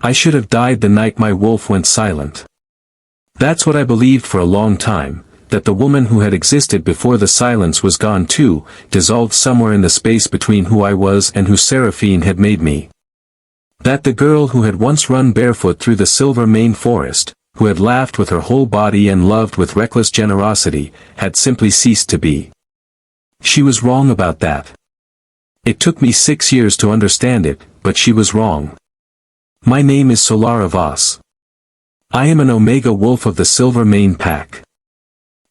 I should have died the night my wolf went silent. That's what I believed for a long time, that the woman who had existed before the silence was gone too, dissolved somewhere in the space between who I was and who Seraphine had made me. That the girl who had once run barefoot through the silver mane forest, who had laughed with her whole body and loved with reckless generosity, had simply ceased to be. She was wrong about that. It took me 6 years to understand it, but she was wrong. My name is Solara Voss. I am an Omega Wolf of the Silver Mane Pack.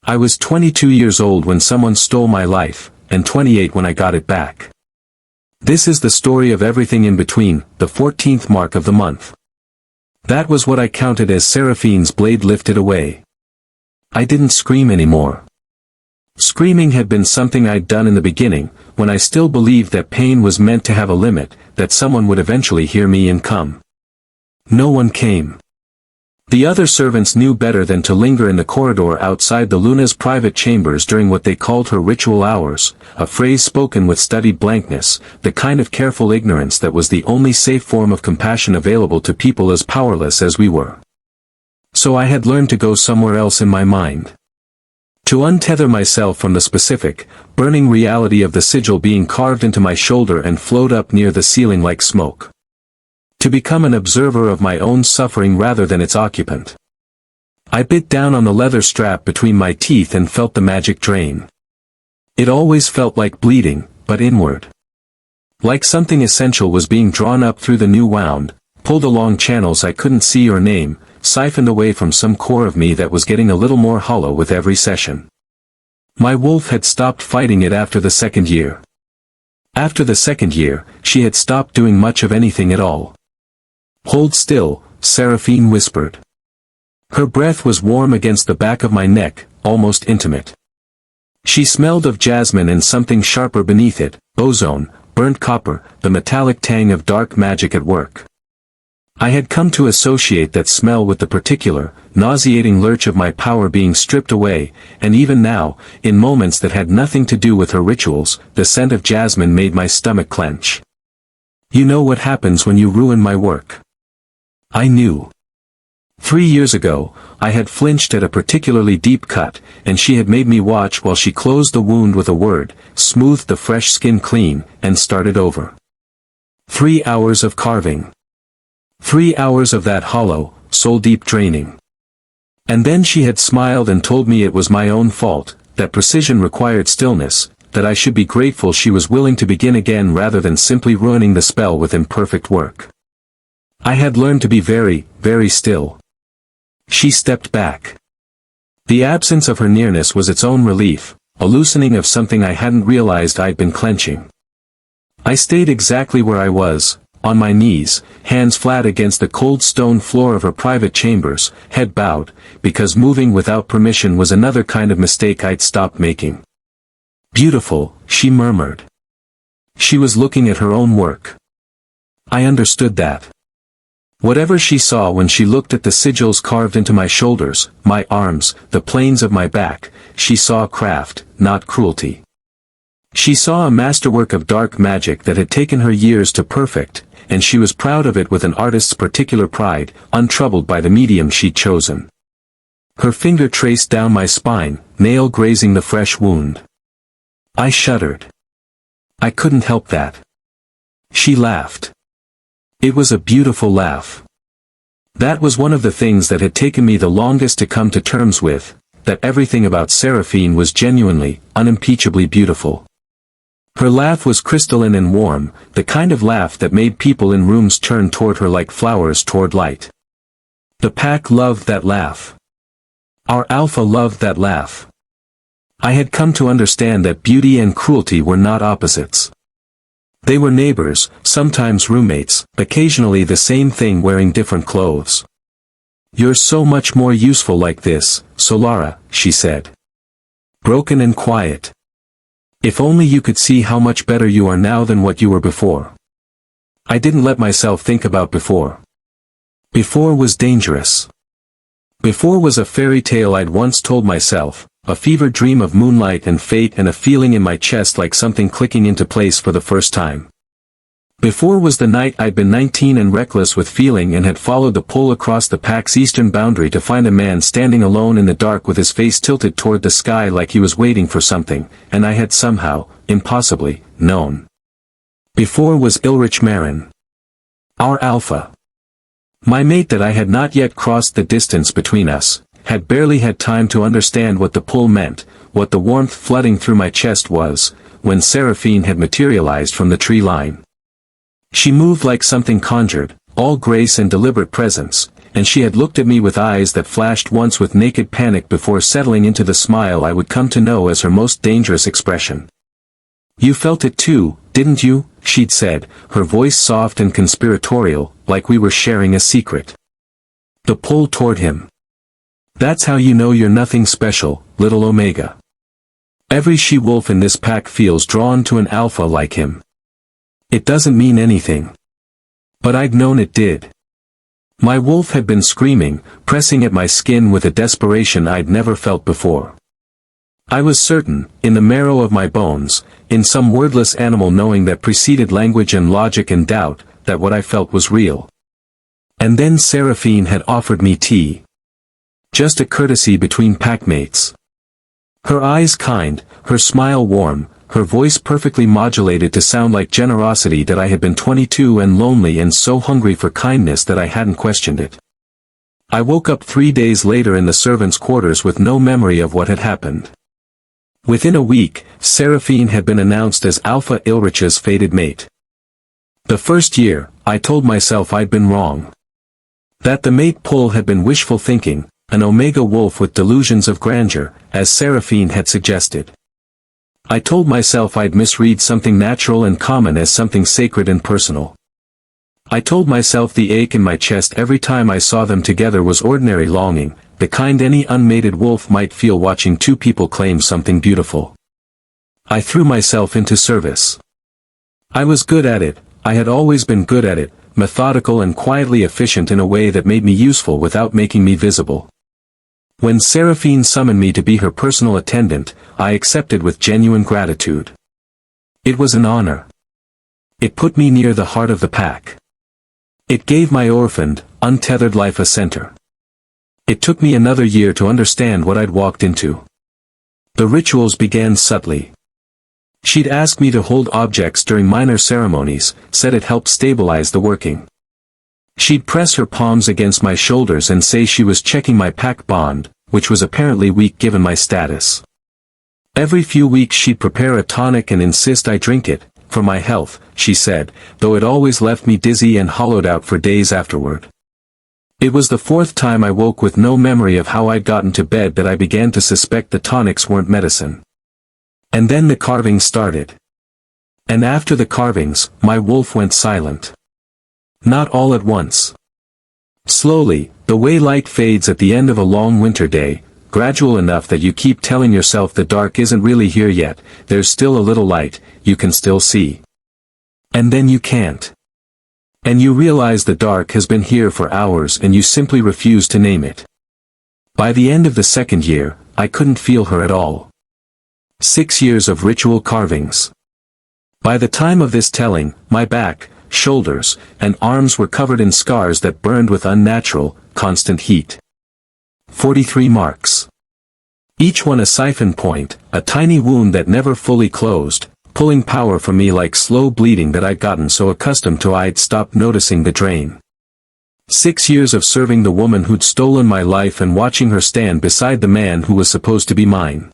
I was 22 years old when someone stole my life, and 28 when I got it back. This is the story of everything in between, the 14th mark of the month. That was what I counted as Seraphine's blade lifted away. I didn't scream anymore. Screaming had been something I'd done in the beginning, when I still believed that pain was meant to have a limit, that someone would eventually hear me and come. No one came. The other servants knew better than to linger in the corridor outside the Luna's private chambers during what they called her ritual hours, a phrase spoken with studied blankness, the kind of careful ignorance that was the only safe form of compassion available to people as powerless as we were. So I had learned to go somewhere else in my mind. To untether myself from the specific, burning reality of the sigil being carved into my shoulder and float up near the ceiling like smoke. To become an observer of my own suffering rather than its occupant. I bit down on the leather strap between my teeth and felt the magic drain. It always felt like bleeding, but inward. Like something essential was being drawn up through the new wound, pulled along channels I couldn't see or name, siphoned away from some core of me that was getting a little more hollow with every session. My wolf had stopped fighting it after the 2nd year. After the 2nd year, she had stopped doing much of anything at all. "Hold still," Seraphine whispered. Her breath was warm against the back of my neck, almost intimate. She smelled of jasmine and something sharper beneath it, ozone, burnt copper, the metallic tang of dark magic at work. I had come to associate that smell with the particular, nauseating lurch of my power being stripped away, and even now, in moments that had nothing to do with her rituals, the scent of jasmine made my stomach clench. You know what happens when you ruin my work. I knew. 3 years ago, I had flinched at a particularly deep cut, and she had made me watch while she closed the wound with a word, smoothed the fresh skin clean, and started over. 3 hours of carving. 3 hours of that hollow, soul-deep draining. And then she had smiled and told me it was my own fault, that precision required stillness, that I should be grateful she was willing to begin again rather than simply ruining the spell with imperfect work. I had learned to be very, very still. She stepped back. The absence of her nearness was its own relief, a loosening of something I hadn't realized I'd been clenching. I stayed exactly where I was, on my knees, hands flat against the cold stone floor of her private chambers, head bowed, because moving without permission was another kind of mistake I'd stopped making. "Beautiful," she murmured. She was looking at her own work. I understood that. Whatever she saw when she looked at the sigils carved into my shoulders, my arms, the planes of my back, she saw craft, not cruelty. She saw a masterwork of dark magic that had taken her years to perfect, and she was proud of it with an artist's particular pride, untroubled by the medium she'd chosen. Her finger traced down my spine, nail grazing the fresh wound. I shuddered. I couldn't help that. She laughed. It was a beautiful laugh. That was one of the things that had taken me the longest to come to terms with, that everything about Seraphine was genuinely, unimpeachably beautiful. Her laugh was crystalline and warm, the kind of laugh that made people in rooms turn toward her like flowers toward light. The pack loved that laugh. Our alpha loved that laugh. I had come to understand that beauty and cruelty were not opposites. They were neighbors, sometimes roommates, occasionally the same thing wearing different clothes. "You're so much more useful like this, Solara," she said. Broken and quiet. "If only you could see how much better you are now than what you were before." I didn't let myself think about before. Before was dangerous. Before was a fairy tale I'd once told myself, a fevered dream of moonlight and fate and a feeling in my chest like something clicking into place for the first time. Before was the night I'd been 19 and reckless with feeling and had followed the pull across the pack's eastern boundary to find a man standing alone in the dark with his face tilted toward the sky like he was waiting for something, and I had somehow, impossibly, known. Before was Ulrich Marin. Our alpha. My mate that I had not yet crossed the distance between us, had barely had time to understand what the pull meant, what the warmth flooding through my chest was, when Seraphine had materialized from the tree line. She moved like something conjured, all grace and deliberate presence, and she had looked at me with eyes that flashed once with naked panic before settling into the smile I would come to know as her most dangerous expression. "You felt it too, didn't you?" she'd said, her voice soft and conspiratorial, like we were sharing a secret. The pull toward him. "That's how you know you're nothing special, little Omega. Every she-wolf in this pack feels drawn to an alpha like him. It doesn't mean anything. But I'd known it did." My wolf had been screaming, pressing at my skin with a desperation I'd never felt before. I was certain, in the marrow of my bones, in some wordless animal knowing that preceded language and logic and doubt, that what I felt was real. And then Seraphine had offered me tea. Just a courtesy between packmates. Her eyes kind, her smile warm, her voice perfectly modulated to sound like generosity that I had been 22 and lonely and so hungry for kindness that I hadn't questioned it. I woke up 3 days later in the servants' quarters with no memory of what had happened. Within a week, Seraphine had been announced as Alpha Ulrich's fated mate. The first year, I told myself I'd been wrong. That the mate pull had been wishful thinking, an Omega wolf with delusions of grandeur, as Seraphine had suggested. I told myself I'd misread something natural and common as something sacred and personal. I told myself the ache in my chest every time I saw them together was ordinary longing, the kind any unmated wolf might feel watching two people claim something beautiful. I threw myself into service. I was good at it, I had always been good at it, methodical and quietly efficient in a way that made me useful without making me visible. When Seraphine summoned me to be her personal attendant, I accepted with genuine gratitude. It was an honor. It put me near the heart of the pack. It gave my orphaned, untethered life a center. It took me another year to understand what I'd walked into. The rituals began subtly. She'd ask me to hold objects during minor ceremonies, said it helped stabilize the working. She'd press her palms against my shoulders and say she was checking my pack bond, which was apparently weak given my status. Every few weeks she'd prepare a tonic and insist I drink it, for my health, she said, though it always left me dizzy and hollowed out for days afterward. It was the fourth time I woke with no memory of how I'd gotten to bed that I began to suspect the tonics weren't medicine. And then the carvings started. And after the carvings, my wolf went silent. Not all at once. Slowly, the way light fades at the end of a long winter day, gradual enough that you keep telling yourself the dark isn't really here yet, there's still a little light, you can still see. And then you can't. And you realize the dark has been here for hours and you simply refuse to name it. By the end of the second year, I couldn't feel her at all. 6 years of ritual carvings. By the time of this telling, my back, shoulders, and arms were covered in scars that burned with unnatural, constant heat. 43 marks. Each one a siphon point, a tiny wound that never fully closed, pulling power from me like slow bleeding that I'd gotten so accustomed to I'd stopped noticing the drain. 6 years of serving the woman who'd stolen my life and watching her stand beside the man who was supposed to be mine.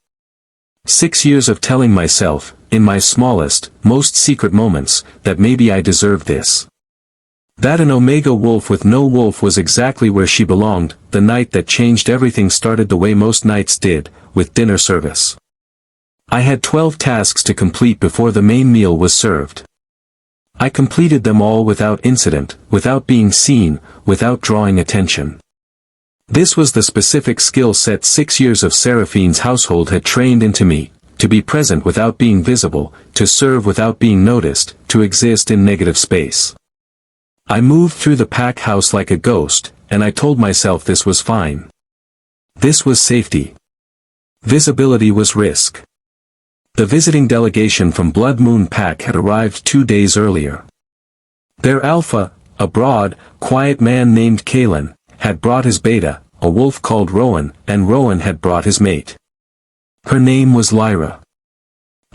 6 years of telling myself, in my smallest, most secret moments, that maybe I deserved this. That an Omega wolf with no wolf was exactly where she belonged. The night that changed everything started the way most nights did, with dinner service. I had 12 tasks to complete before the main meal was served. I completed them all without incident, without being seen, without drawing attention. This was the specific skill set 6 years of Seraphine's household had trained into me, to be present without being visible, to serve without being noticed, to exist in negative space. I moved through the pack house like a ghost, and I told myself this was fine. This was safety. Visibility was risk. The visiting delegation from Blood Moon Pack had arrived 2 days earlier. Their alpha, a broad, quiet man named Kalen, had brought his beta, a wolf called Rowan, and Rowan had brought his mate. Her name was Lyra.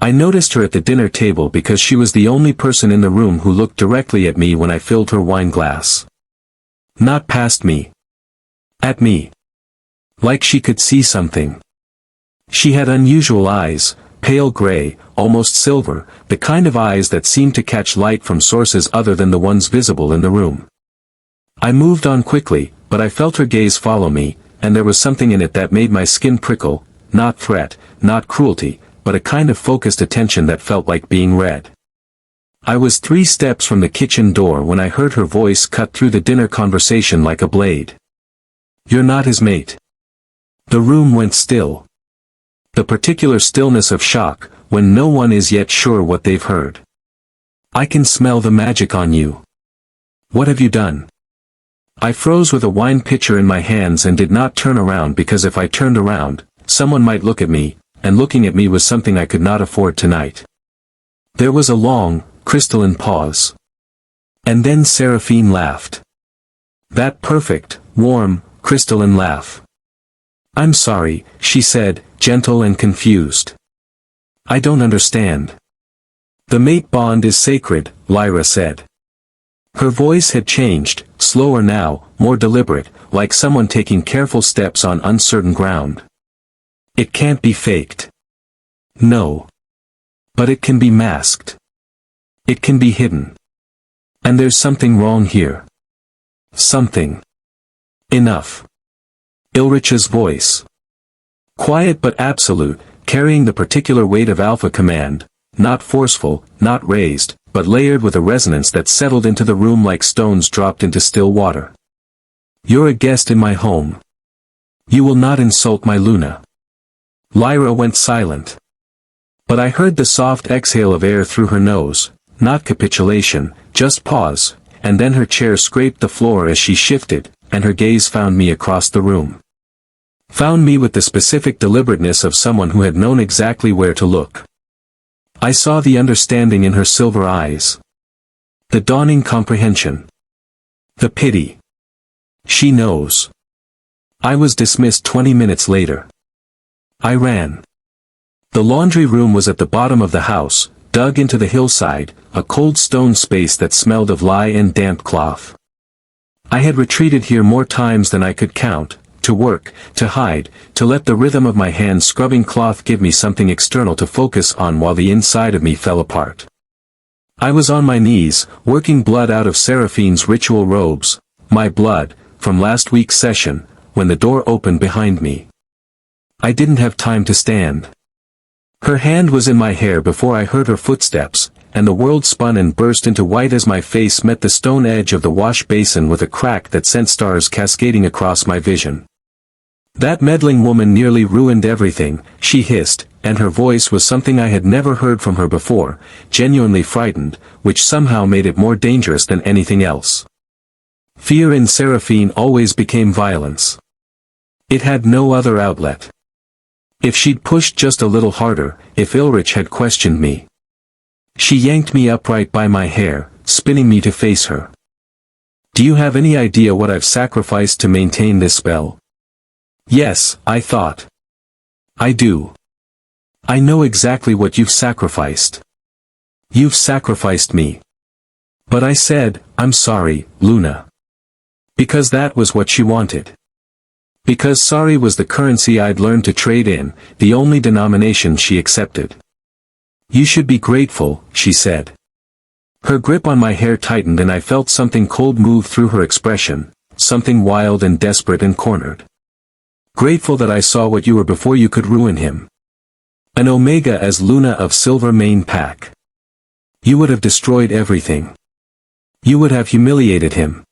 I noticed her at the dinner table because she was the only person in the room who looked directly at me when I filled her wine glass. Not past me. At me. Like she could see something. She had unusual eyes, pale gray, almost silver, the kind of eyes that seemed to catch light from sources other than the ones visible in the room. I moved on quickly, but I felt her gaze follow me, and there was something in it that made my skin prickle, not threat, not cruelty, but a kind of focused attention that felt like being read. I was 3 steps from the kitchen door when I heard her voice cut through the dinner conversation like a blade. "You're not his mate." The room went still. The particular stillness of shock, when no one is yet sure what they've heard. "I can smell the magic on you. What have you done?" I froze with a wine pitcher in my hands and did not turn around because if I turned around, someone might look at me, and looking at me was something I could not afford tonight. There was a long, crystalline pause. And then Seraphine laughed. That perfect, warm, crystalline laugh. "I'm sorry," she said, gentle and confused. "I don't understand." "The mate bond is sacred," Lyra said. Her voice had changed, slower now, more deliberate, like someone taking careful steps on uncertain ground. "It can't be faked." "No. But it can be masked. It can be hidden. And there's something wrong here." "Something." "Enough." Ulrich's voice. Quiet but absolute, carrying the particular weight of alpha command, not forceful, not raised, but layered with a resonance that settled into the room like stones dropped into still water. "You're a guest in my home. You will not insult my Luna." Lyra went silent. But I heard the soft exhale of air through her nose, not capitulation, just pause, and then her chair scraped the floor as she shifted, and her gaze found me across the room. Found me with the specific deliberateness of someone who had known exactly where to look. I saw the understanding in her silver eyes. The dawning comprehension. The pity. She knows. I was dismissed 20 minutes later. I ran. The laundry room was at the bottom of the house, dug into the hillside, a cold stone space that smelled of lye and damp cloth. I had retreated here more times than I could count, to work, to hide, to let the rhythm of my hands scrubbing cloth give me something external to focus on while the inside of me fell apart. I was on my knees, working blood out of Seraphine's ritual robes, my blood, from last week's session, when the door opened behind me. I didn't have time to stand. Her hand was in my hair before I heard her footsteps, and the world spun and burst into white as my face met the stone edge of the wash basin with a crack that sent stars cascading across my vision. "That meddling woman nearly ruined everything," she hissed, and her voice was something I had never heard from her before, genuinely frightened, which somehow made it more dangerous than anything else. Fear in Seraphine always became violence. It had no other outlet. If she'd pushed just a little harder, if Ulrich had questioned me. She yanked me upright by my hair, spinning me to face her. "Do you have any idea what I've sacrificed to maintain this spell?" "Yes," I thought. "I do. I know exactly what you've sacrificed. You've sacrificed me." But I said, "I'm sorry, Luna." Because that was what she wanted. Because sorry was the currency I'd learned to trade in, the only denomination she accepted. "You should be grateful," she said. Her grip on my hair tightened and I felt something cold move through her expression, something wild and desperate and cornered. "Grateful that I saw what you were before you could ruin him. An Omega as Luna of Silver Mane Pack. You would have destroyed everything. You would have humiliated him.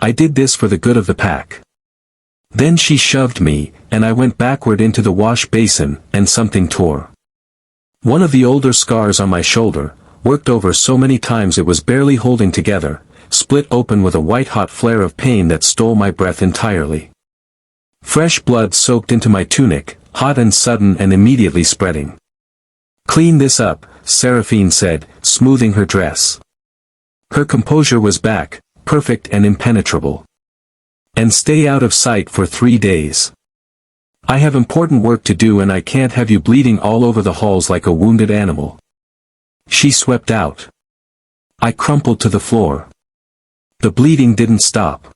I did this for the good of the pack." Then she shoved me, and I went backward into the wash basin, and something tore. One of the older scars on my shoulder, worked over so many times it was barely holding together, split open with a white-hot flare of pain that stole my breath entirely. Fresh blood soaked into my tunic, hot and sudden and immediately spreading. "Clean this up," Seraphine said, smoothing her dress. Her composure was back, perfect and impenetrable. And stay out of sight for 3 days. I have important work to do and I can't have you bleeding all over the halls like a wounded animal. She swept out. I crumpled to the floor. The bleeding didn't stop.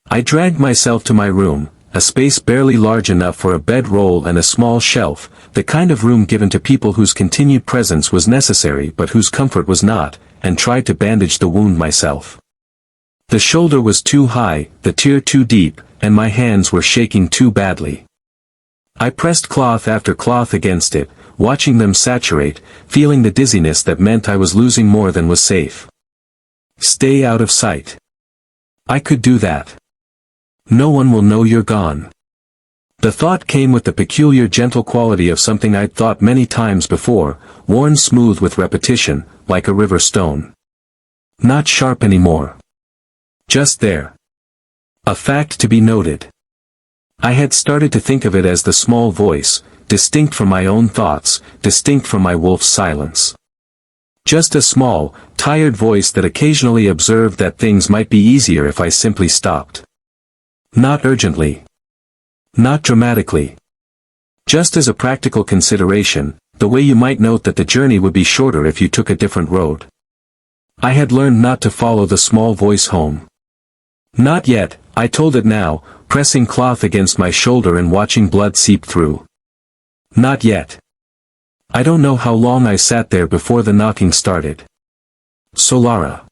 I dragged myself to my room, a space barely large enough for a bedroll and a small shelf, the kind of room given to people whose continued presence was necessary but whose comfort was not, and tried to bandage the wound myself. The shoulder was too high, the tear too deep, and my hands were shaking too badly. I pressed cloth after cloth against it, watching them saturate, feeling the dizziness that meant I was losing more than was safe. Stay out of sight. I could do that. No one will know you're gone. The thought came with the peculiar gentle quality of something I'd thought many times before, worn smooth with repetition, like a river stone. Not sharp anymore. Just there. A fact to be noted. I had started to think of it as the small voice, distinct from my own thoughts, distinct from my wolf's silence. Just a small, tired voice that occasionally observed that things might be easier if I simply stopped. Not urgently. Not dramatically. Just as a practical consideration, the way you might note that the journey would be shorter if you took a different road. I had learned not to follow the small voice home. Not yet, I told it now, pressing cloth against my shoulder and watching blood seep through. Not yet. I don't know how long I sat there before the knocking started. Solara.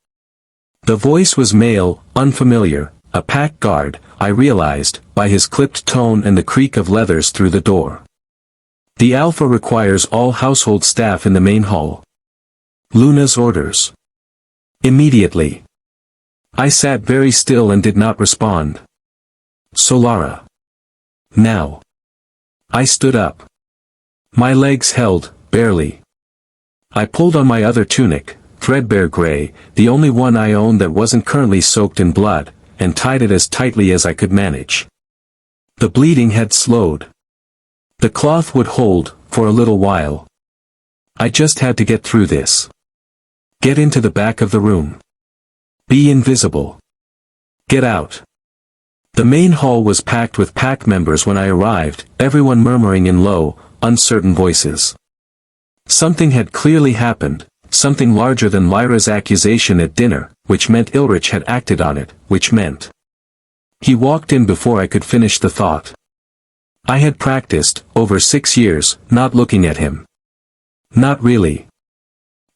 The voice was male, unfamiliar, a pack guard, I realized, by his clipped tone and the creak of leathers through the door. The Alpha requires all household staff in the main hall. Luna's orders. Immediately. I sat very still and did not respond. Solara. Now. I stood up. My legs held, barely. I pulled on my other tunic, threadbare gray, the only one I owned that wasn't currently soaked in blood, and tied it as tightly as I could manage. The bleeding had slowed. The cloth would hold, for a little while. I just had to get through this. Get into the back of the room. Be invisible. Get out. The main hall was packed with pack members when I arrived, everyone murmuring in low, uncertain voices. Something had clearly happened, something larger than Lyra's accusation at dinner, which meant Ilrich had acted on it, which meant. He walked in before I could finish the thought. I had practiced, over 6 years, not looking at him. Not really.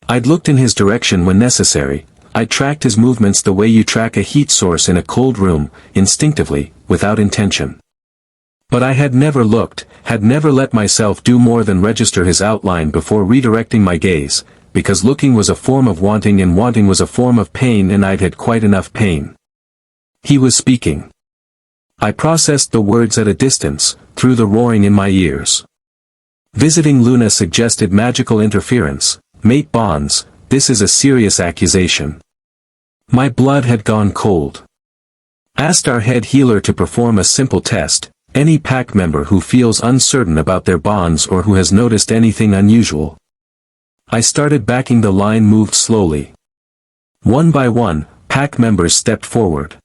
I'd looked in his direction when necessary, I'd tracked his movements the way you track a heat source in a cold room, instinctively, without intention. But I had never looked, had never let myself do more than register his outline before redirecting my gaze, because looking was a form of wanting and wanting was a form of pain and I'd had quite enough pain. He was speaking. I processed the words at a distance, through the roaring in my ears. Visiting Luna suggested magical interference, mate bonds, this is a serious accusation. My blood had gone cold. Asked our head healer to perform a simple test, any pack member who feels uncertain about their bonds or who has noticed anything unusual. I started backing, the line moved slowly. One by one, pack members stepped forward.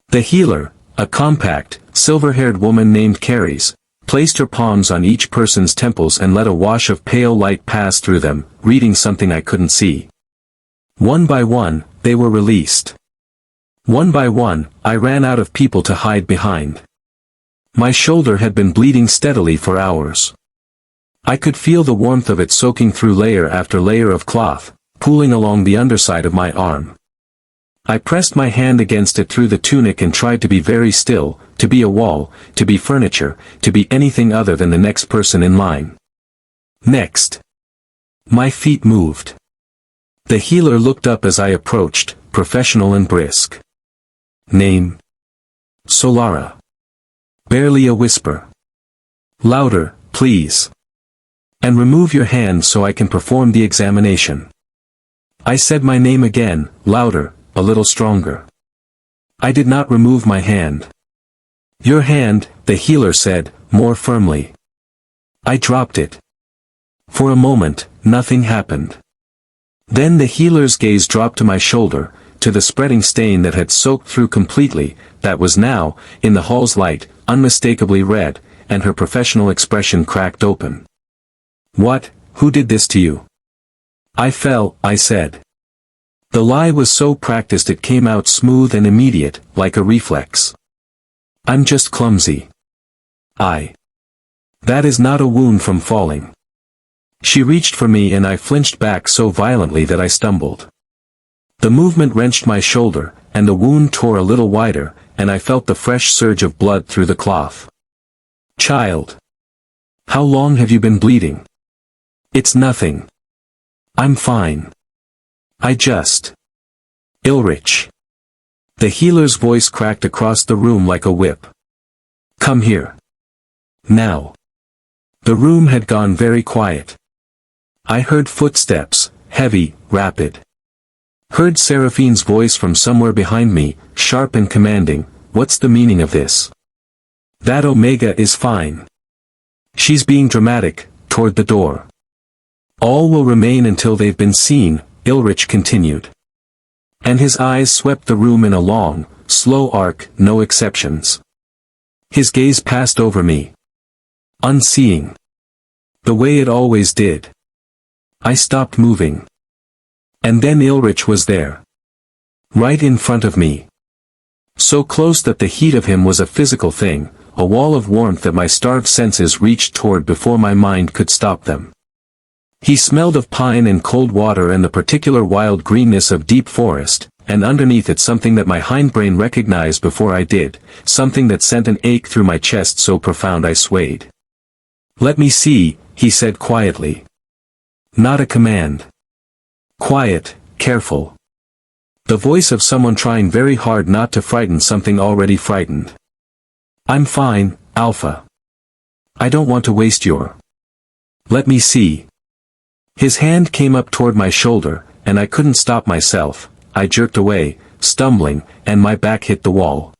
The healer, a compact, silver-haired woman named Caries, placed her palms on each person's temples and let a wash of pale light pass through them, reading something I couldn't see. One by one, they were released. One by one, I ran out of people to hide behind. My shoulder had been bleeding steadily for hours. I could feel the warmth of it soaking through layer after layer of cloth, pooling along the underside of my arm. I pressed my hand against it through the tunic and tried to be very still, to be a wall, to be furniture, to be anything other than the next person in line. Next. My feet moved. The healer looked up as I approached, professional and brisk. Name. Solara. Barely a whisper. Louder, please. And remove your hand so I can perform the examination. I said my name again, louder, a little stronger. I did not remove my hand. Your hand, the healer said, more firmly. I dropped it. For a moment, nothing happened. Then the healer's gaze dropped to my shoulder, to the spreading stain that had soaked through completely, that was now, in the hall's light, unmistakably red, and her professional expression cracked open. "What? Who did this to you?" "I fell," I said. The lie was so practiced it came out smooth and immediate, like a reflex. "I'm just clumsy." "That is not a wound from falling." She reached for me and I flinched back so violently that I stumbled. The movement wrenched my shoulder, and the wound tore a little wider, and I felt the fresh surge of blood through the cloth. "Child. How long have you been bleeding?" "It's nothing. I'm fine. I just..." "Ilrich." The healer's voice cracked across the room like a whip. "Come here. Now." The room had gone very quiet. I heard footsteps, heavy, rapid. Heard Seraphine's voice from somewhere behind me, sharp and commanding, "What's the meaning of this?" "That Omega is fine." "She's being dramatic," toward the door. "All will remain until they've been seen," Ilrich continued. And his eyes swept the room in a long, slow arc, no exceptions. His gaze passed over me. Unseeing. The way it always did. I stopped moving. And then Ilrich was there. Right in front of me. So close that the heat of him was a physical thing, a wall of warmth that my starved senses reached toward before my mind could stop them. He smelled of pine and cold water and the particular wild greenness of deep forest, and underneath it something that my hindbrain recognized before I did, something that sent an ache through my chest so profound I swayed. "Let me see," he said quietly. Not a command. Quiet, careful. The voice of someone trying very hard not to frighten something already frightened. "I'm fine, Alpha. I don't want to waste your..." "Let me see." His hand came up toward my shoulder, and I couldn't stop myself. I jerked away, stumbling, and my back hit the wall.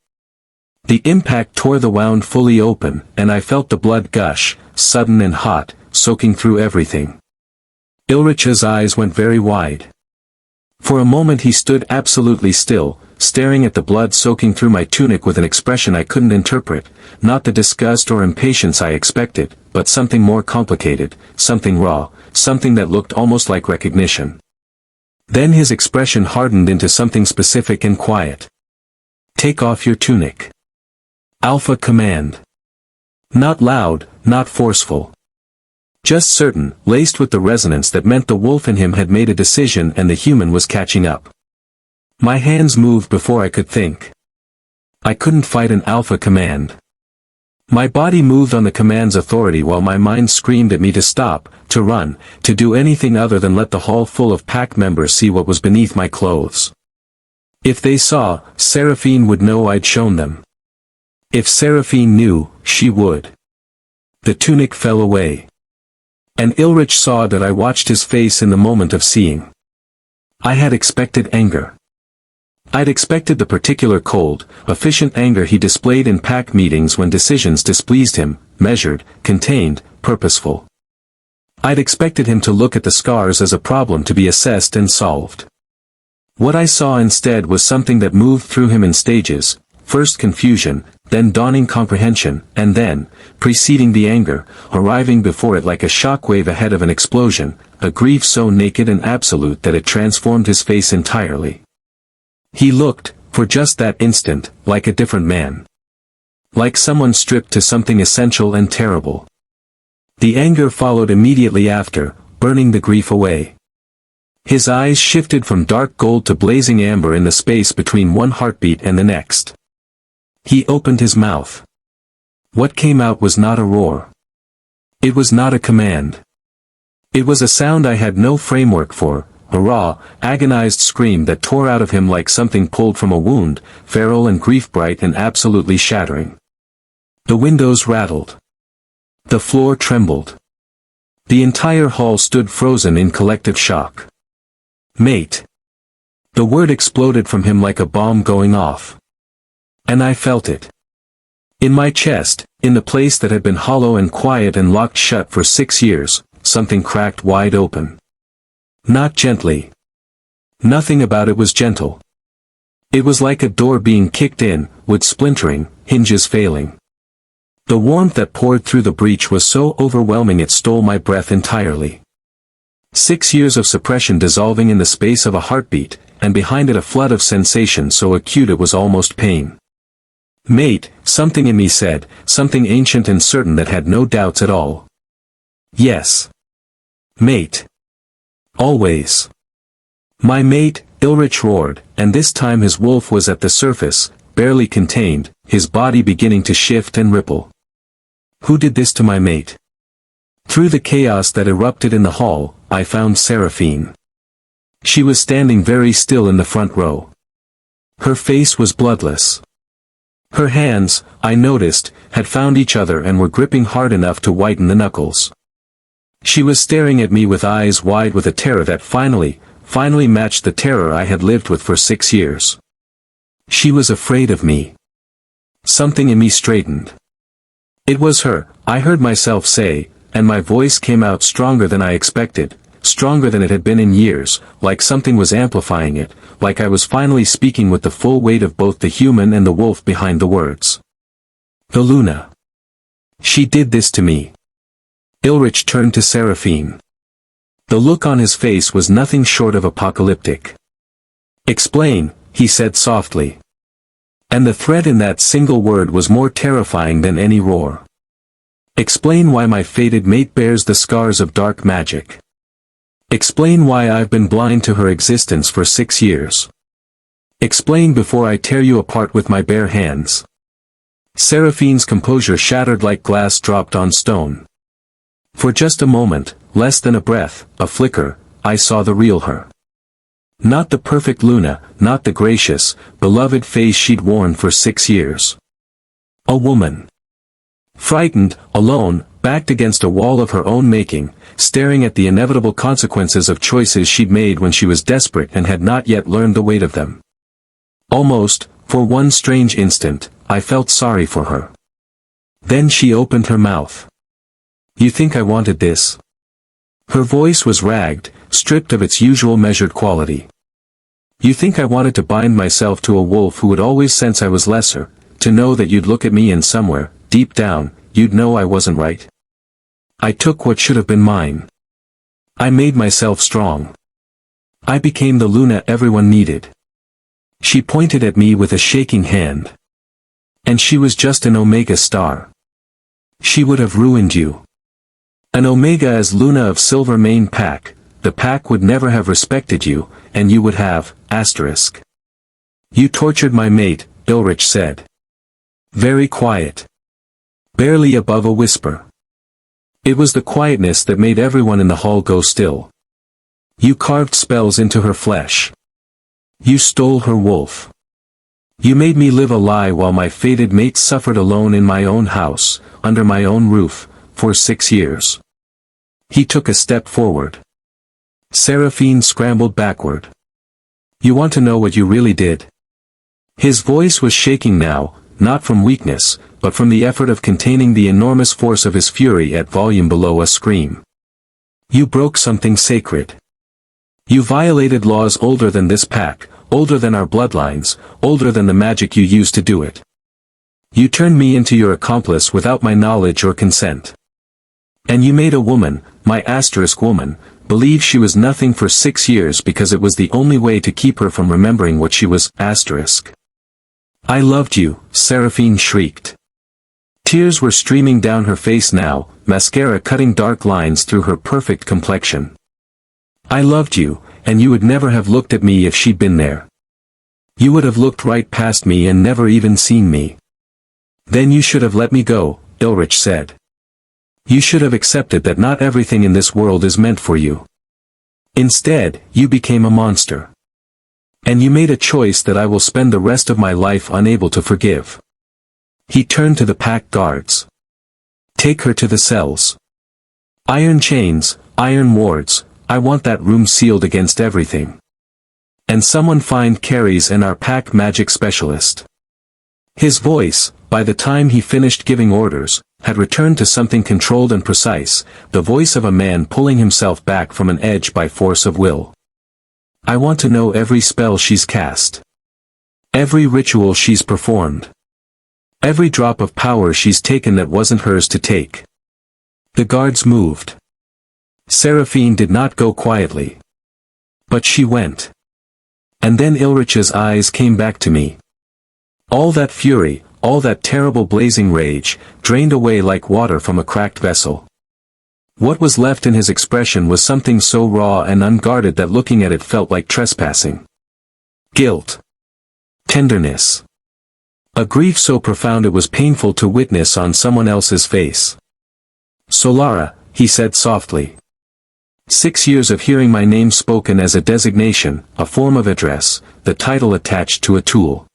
The impact tore the wound fully open, and I felt the blood gush, sudden and hot, soaking through everything. Ilrich's eyes went very wide. For a moment he stood absolutely still, staring at the blood soaking through my tunic with an expression I couldn't interpret, not the disgust or impatience I expected, but something more complicated, something raw, something that looked almost like recognition. Then his expression hardened into something specific and quiet. "Take off your tunic." Alpha command. Not loud, not forceful. Just certain, laced with the resonance that meant the wolf in him had made a decision and the human was catching up. My hands moved before I could think. I couldn't fight an alpha command. My body moved on the command's authority while my mind screamed at me to stop, to run, to do anything other than let the hall full of pack members see what was beneath my clothes. If they saw, Seraphine would know I'd shown them. If Seraphine knew, she would. The tunic fell away. And Ilrich saw that I watched his face in the moment of seeing. I had expected anger. I'd expected the particular cold, efficient anger he displayed in pack meetings when decisions displeased him, measured, contained, purposeful. I'd expected him to look at the scars as a problem to be assessed and solved. What I saw instead was something that moved through him in stages, first confusion, then dawning comprehension, and then, preceding the anger, arriving before it like a shockwave ahead of an explosion, a grief so naked and absolute that it transformed his face entirely. He looked, for just that instant, like a different man. Like someone stripped to something essential and terrible. The anger followed immediately after, burning the grief away. His eyes shifted from dark gold to blazing amber in the space between one heartbeat and the next. He opened his mouth. What came out was not a roar. It was not a command. It was a sound I had no framework for, a raw, agonized scream that tore out of him like something pulled from a wound, feral and grief-bright and absolutely shattering. The windows rattled. The floor trembled. The entire hall stood frozen in collective shock. "Mate." The word exploded from him like a bomb going off. And I felt it. In my chest, in the place that had been hollow and quiet and locked shut for 6 years, something cracked wide open. Not gently, Nothing about it was gentle. It was like a door being kicked in, wood splintering, hinges failing. The warmth that poured through the breach was so overwhelming it stole my breath entirely. 6 years of suppression dissolving in the space of a heartbeat, and behind it a flood of sensation so acute it was almost pain. Mate, something in me said, something ancient and certain that had no doubts at all. Yes. Mate. Always. My mate, Ulrich roared, and this time his wolf was at the surface, barely contained, his body beginning to shift and ripple. Who did this to my mate? Through the chaos that erupted in the hall, I found Seraphine. She was standing very still in the front row. Her face was bloodless. Her hands, I noticed, had found each other and were gripping hard enough to whiten the knuckles. She was staring at me with eyes wide with a terror that finally matched the terror I had lived with for 6 years. She was afraid of me. Something in me straightened. It was her, I heard myself say, and my voice came out stronger than I expected, stronger than it had been in years, like something was amplifying it, like I was finally speaking with the full weight of both the human and the wolf behind the words. The Luna. She did this to me. Ulrich turned to Seraphine. The look on his face was nothing short of apocalyptic. Explain, he said softly. And the threat in that single word was more terrifying than any roar. Explain why my fated mate bears the scars of dark magic. Explain why I've been blind to her existence for 6 years. Explain before I tear you apart with my bare hands. Seraphine's composure shattered like glass dropped on stone. For just a moment, less than a breath, a flicker, I saw the real her. Not the perfect Luna, not the gracious, beloved face she'd worn for 6 years. A woman. Frightened, alone, backed against a wall of her own making, staring at the inevitable consequences of choices she'd made when she was desperate and had not yet learned the weight of them. Almost, for one strange instant, I felt sorry for her. Then she opened her mouth. You think I wanted this? Her voice was ragged, stripped of its usual measured quality. You think I wanted to bind myself to a wolf who would always sense I was lesser, to know that you'd look at me and somewhere, deep down, you'd know I wasn't right? I took what should have been mine. I made myself strong. I became the Luna everyone needed. She pointed at me with a shaking hand. And she was just an Omega star. She would have ruined you. An Omega as Luna of Silver Mane Pack, the pack would never have respected you, and you would have, asterisk. You tortured my mate, Ulrich said. Very quiet. Barely above a whisper. It was the quietness that made everyone in the hall go still. You carved spells into her flesh. You stole her wolf. You made me live a lie while my fated mate suffered alone in my own house, under my own roof, for 6 years. He took a step forward. Seraphine scrambled backward. You want to know what you really did? His voice was shaking now, not from weakness, but from the effort of containing the enormous force of his fury at volume below a scream. You broke something sacred. You violated laws older than this pack, older than our bloodlines, older than the magic you used to do it. You turned me into your accomplice without my knowledge or consent. And you made a woman, my asterisk woman, believe she was nothing for 6 years because it was the only way to keep her from remembering what she was, asterisk. I loved you, Seraphine shrieked. Tears were streaming down her face now, mascara cutting dark lines through her perfect complexion. I loved you, and you would never have looked at me if she'd been there. You would have looked right past me and never even seen me. Then you should have let me go, Ulrich said. You should have accepted that not everything in this world is meant for you. Instead, you became a monster. And you made a choice that I will spend the rest of my life unable to forgive. He turned to the pack guards. Take her to the cells. Iron chains, iron wards, I want that room sealed against everything. And someone find Carries and our pack magic specialist. His voice, by the time he finished giving orders, had returned to something controlled and precise, the voice of a man pulling himself back from an edge by force of will. I want to know every spell she's cast. Every ritual she's performed. Every drop of power she's taken that wasn't hers to take. The guards moved. Seraphine did not go quietly. But she went. And then Ilrich's eyes came back to me. All that fury, all that terrible blazing rage, drained away like water from a cracked vessel. What was left in his expression was something so raw and unguarded that looking at it felt like trespassing. Guilt. Tenderness. A grief so profound it was painful to witness on someone else's face. Solara, he said softly. 6 years of hearing my name spoken as a designation, a form of address, the title attached to a tool.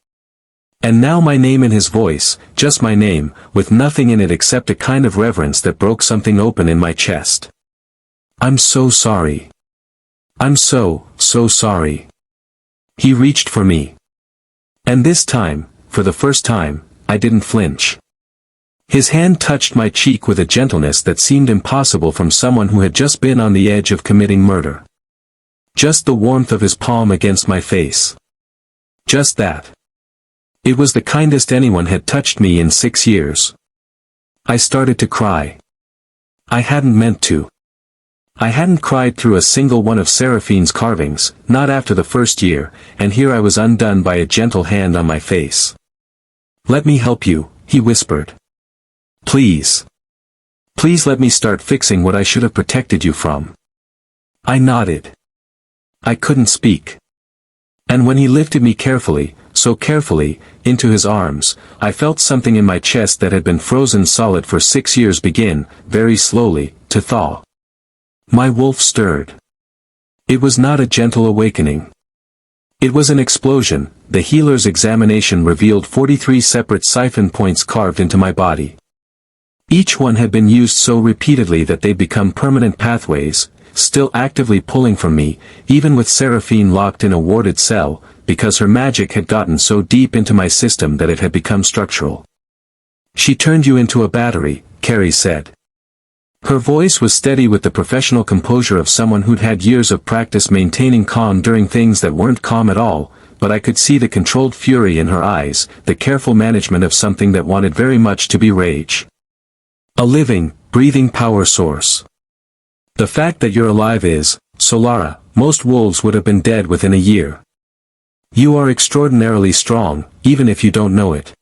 And now my name in his voice, just my name, with nothing in it except a kind of reverence that broke something open in my chest. I'm so sorry. I'm so sorry. He reached for me. And this time, for the first time, I didn't flinch. His hand touched my cheek with a gentleness that seemed impossible from someone who had just been on the edge of committing murder. Just the warmth of his palm against my face. Just that. It was the kindest anyone had touched me in 6 years. I started to cry. I hadn't meant to. I hadn't cried through a single one of Seraphine's carvings, not after the first year, and here I was undone by a gentle hand on my face. Let me help you, he whispered. Please. Please let me start fixing what I should have protected you from. I nodded. I couldn't speak. And when he lifted me carefully, so carefully, into his arms, I felt something in my chest that had been frozen solid for 6 years begin, very slowly, to thaw. My wolf stirred. It was not a gentle awakening. It was an explosion. The healer's examination revealed 43 separate siphon points carved into my body. Each one had been used so repeatedly that they'd become permanent pathways, still actively pulling from me, even with Seraphine locked in a warded cell, because her magic had gotten so deep into my system that it had become structural. She turned you into a battery, Carrie said. Her voice was steady with the professional composure of someone who'd had years of practice maintaining calm during things that weren't calm at all, but I could see the controlled fury in her eyes, the careful management of something that wanted very much to be rage. A living, breathing power source. The fact that you're alive is, Solara, most wolves would have been dead within a year. You are extraordinarily strong, even if you don't know it.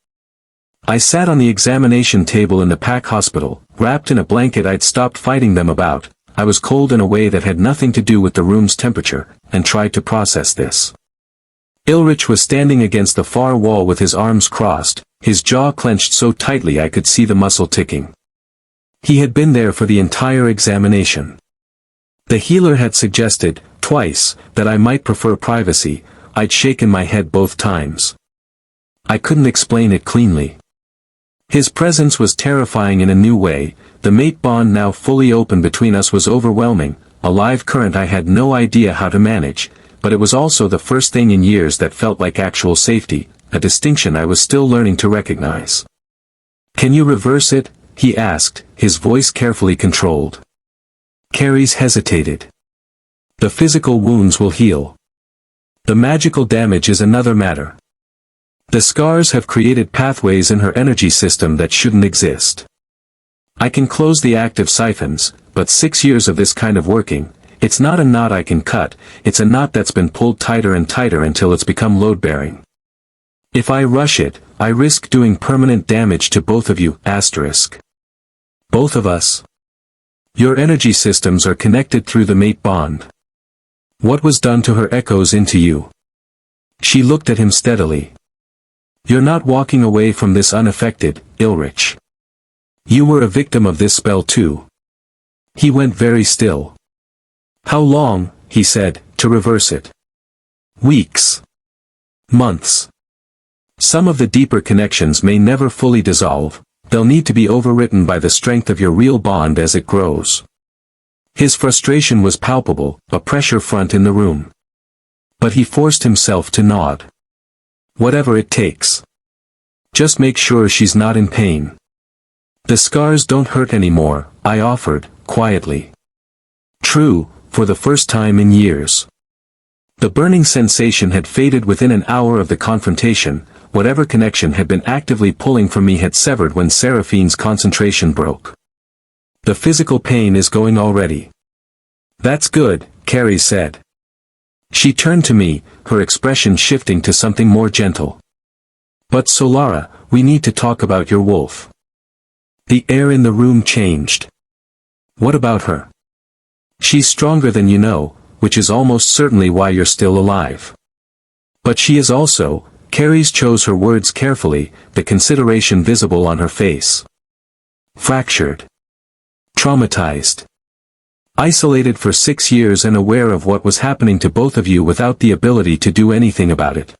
I sat on the examination table in the pack hospital, wrapped in a blanket I'd stopped fighting them about. I was cold in a way that had nothing to do with the room's temperature, and tried to process this. Ilrich was standing against the far wall with his arms crossed, his jaw clenched so tightly I could see the muscle ticking. He had been there for the entire examination. The healer had suggested, twice, that I might prefer privacy. I'd shaken my head both times. I couldn't explain it cleanly. His presence was terrifying in a new way. The mate bond now fully open between us was overwhelming, a live current I had no idea how to manage, but it was also the first thing in years that felt like actual safety, a distinction I was still learning to recognize. Can you reverse it? He asked, his voice carefully controlled. Carries hesitated. The physical wounds will heal. The magical damage is another matter. The scars have created pathways in her energy system that shouldn't exist. I can close the active siphons, but 6 years of this kind of working, it's not a knot I can cut, it's a knot that's been pulled tighter and tighter until it's become load-bearing. If I rush it, I risk doing permanent damage to both of you, asterisk. Both of us. Your energy systems are connected through the mate bond. What was done to her echoes into you. She looked at him steadily. You're not walking away from this unaffected, Ilrich. You were a victim of this spell too. He went very still. How long, he said, to reverse it? Weeks. Months. Some of the deeper connections may never fully dissolve. They'll need to be overwritten by the strength of your real bond as it grows. His frustration was palpable, a pressure front in the room. But he forced himself to nod. Whatever it takes. Just make sure she's not in pain. The scars don't hurt anymore, I offered, quietly. True, for the first time in years. The burning sensation had faded within an hour of the confrontation. Whatever connection had been actively pulling from me had severed when Seraphine's concentration broke. The physical pain is going already. That's good, Carrie said. She turned to me, her expression shifting to something more gentle. But Solara, we need to talk about your wolf. The air in the room changed. What about her? She's stronger than you know, which is almost certainly why you're still alive. But she is also, Carrie chose her words carefully, the consideration visible on her face. Fractured. Traumatized. Isolated for 6 years and aware of what was happening to both of you without the ability to do anything about it.